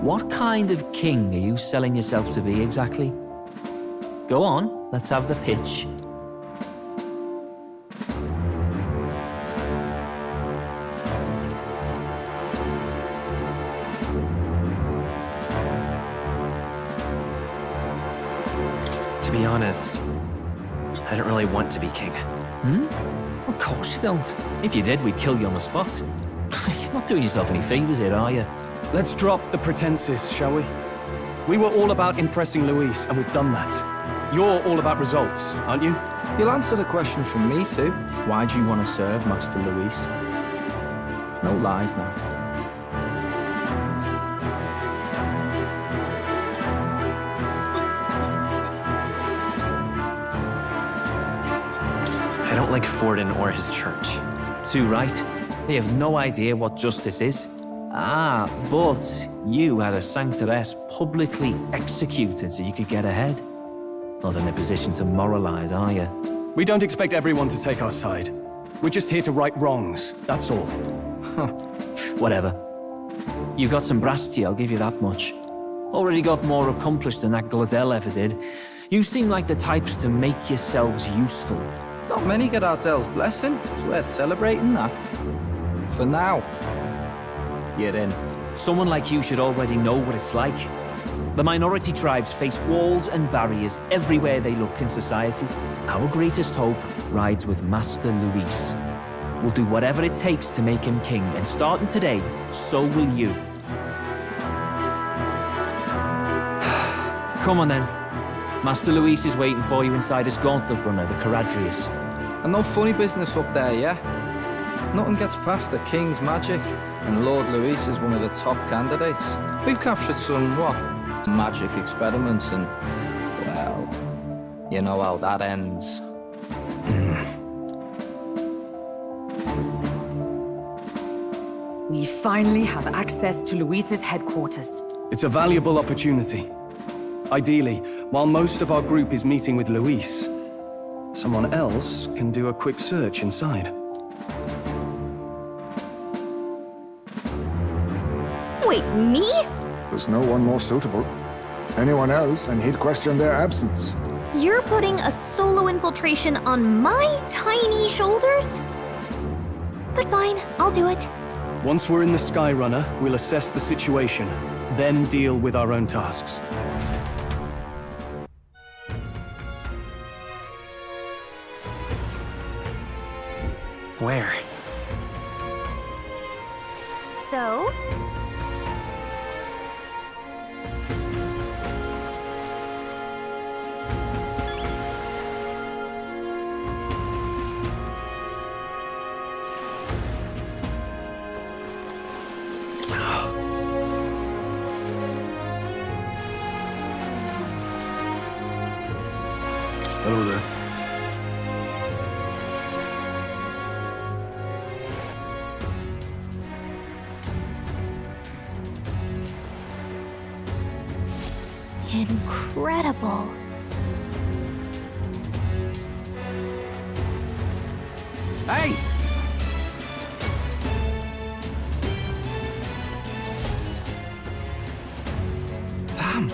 What kind of king are you selling yourself to be exactly? Go on, let's have the pitch. To be honest, I don't really want to be king. Hmm? Of course you don't. If you did, we'd kill you on the spot. You're not doing yourself any favors here, are you? Let's drop the pretenses, shall we? We were all about impressing Luis, and we've done that. You're all about results, aren't you? You'll answer the question from me too. Why do you want to serve Master Luis? No lies now. I don't like Forden or his church. Too right. They have no idea what justice is. Ah, but you had a sanctoress publicly executed so you could get ahead. Not in a position to moralize, are you? We don't expect everyone to take our side. We're just here to right wrongs, that's all. Whatever. You got some brass to you, I'll give you that much. Already got more accomplished than that Gladel ever did. You seem like the types to make yourselves useful. Not many get Ardel's blessing. It's worth celebrating that. For now, you're in. Someone like you should already know what it's like. The minority tribes face walls and barriers everywhere they look in society. Our greatest hope rides with Master Luis. We'll do whatever it takes to make him king, and starting today, so will you. Come on then. Master Luis is waiting for you inside his gauntlet runner, the Caradrius. And no funny business up there, yeah? Nothing gets past the king's magic, and Lord Luis is one of the top candidates. We've captured some, magic experiments, and, well, you know how that ends. We finally have access to Luis's headquarters. It's a valuable opportunity. Ideally, while most of our group is meeting with Luis, someone else can do a quick search inside. Wait, me? There's no one more suitable. Anyone else, and he'd question their absence. You're putting a solo infiltration on my tiny shoulders? But fine, I'll do it. Once we're in the Skyrunner, we'll assess the situation, then deal with our own tasks. Where? So? Hello there. Incredible. Hey! Sam!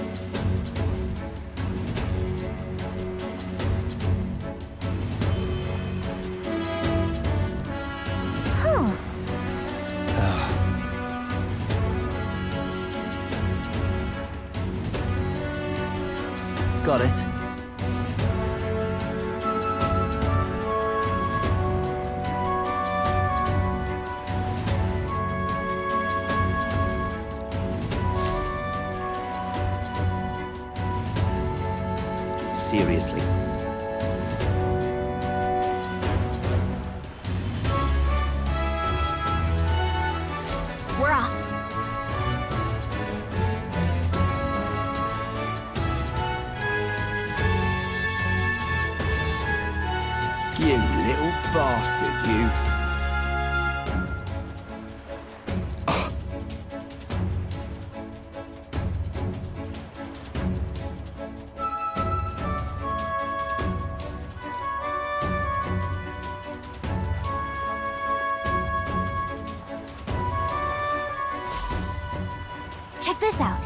Huh. Got it. Seriously. We're off. You little bastard, you. Check this out.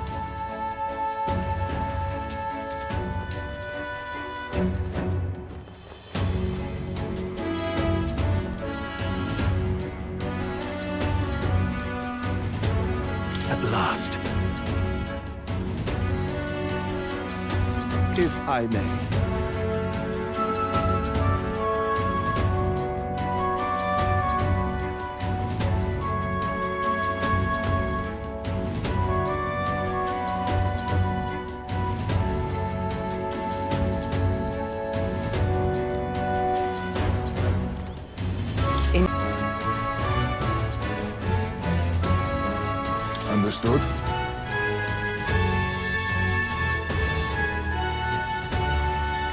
At last. If I may. Understood?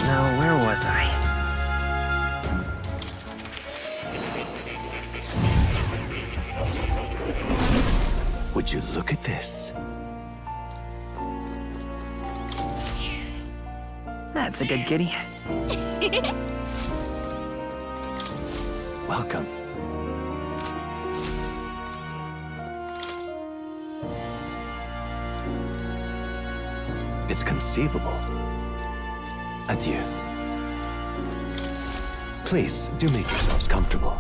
Now, where was I? Would you look at this? That's a good kitty. Welcome. It's conceivable. Adieu. Please, do make yourselves comfortable.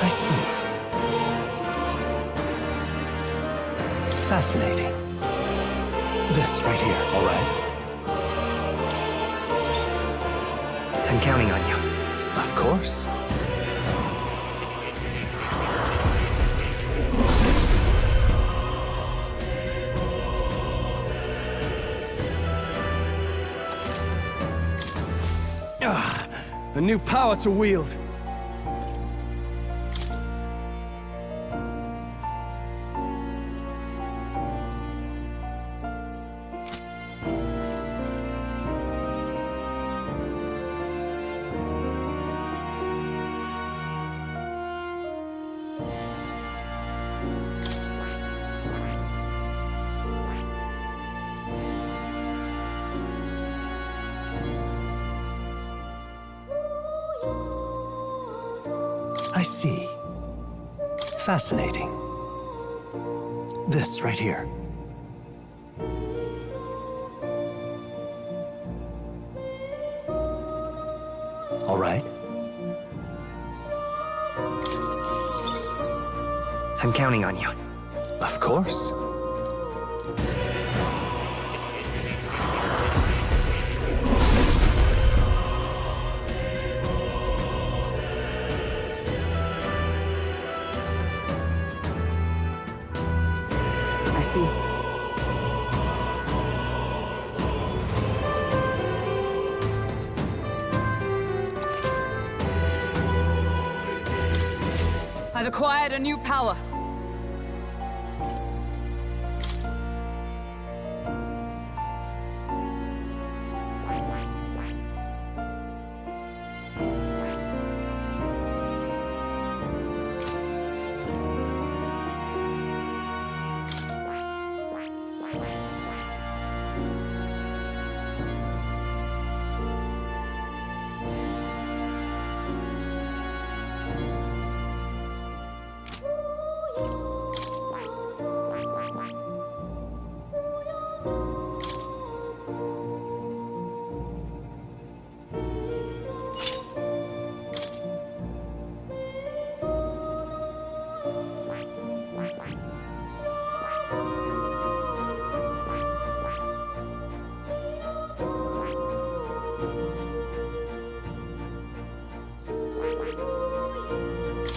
I see. Fascinating. This right here, all right? I'm counting on you. Of course. A new power to wield. I see. Fascinating. This right here. All right? I'm counting on you. Of course. I've acquired a new power.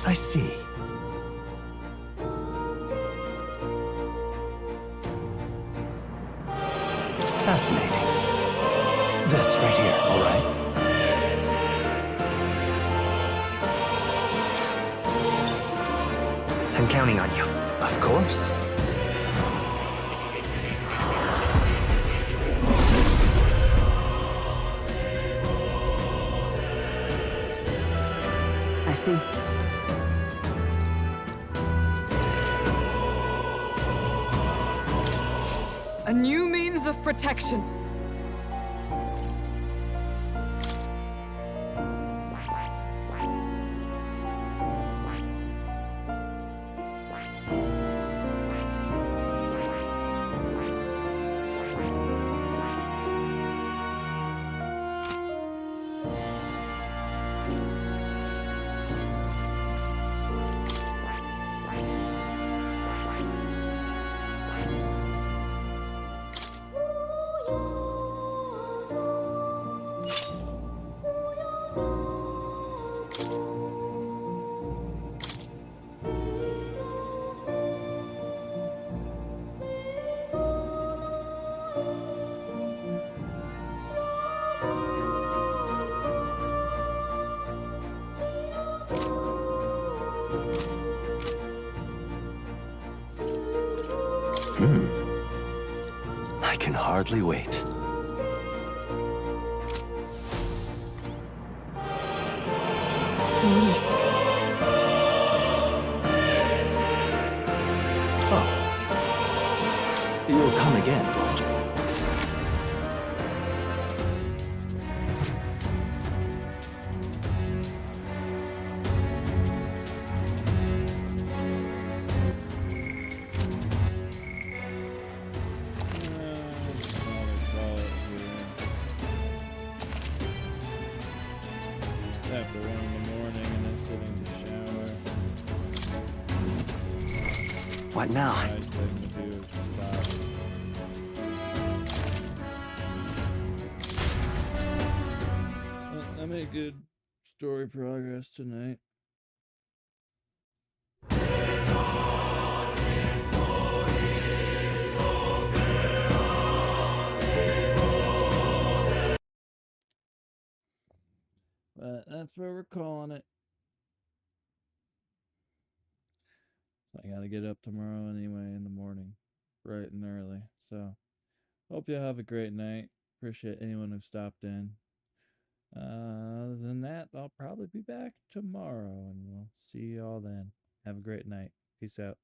I see. Fascinating. This right here, all right? I'm counting on you. Of course. I see. A new means of protection. I can hardly wait. Oh. You'll come again, won't you? After 1 in the morning and then sitting in the shower. What now? Nice thing to do is to stop. I made good story progress tonight. But that's what we're calling it. I gotta get up tomorrow anyway in the morning, bright and early. So, hope you have a great night. Appreciate anyone who stopped in. Other than that, I'll probably be back tomorrow, and we'll see you all then. Have a great night. Peace out.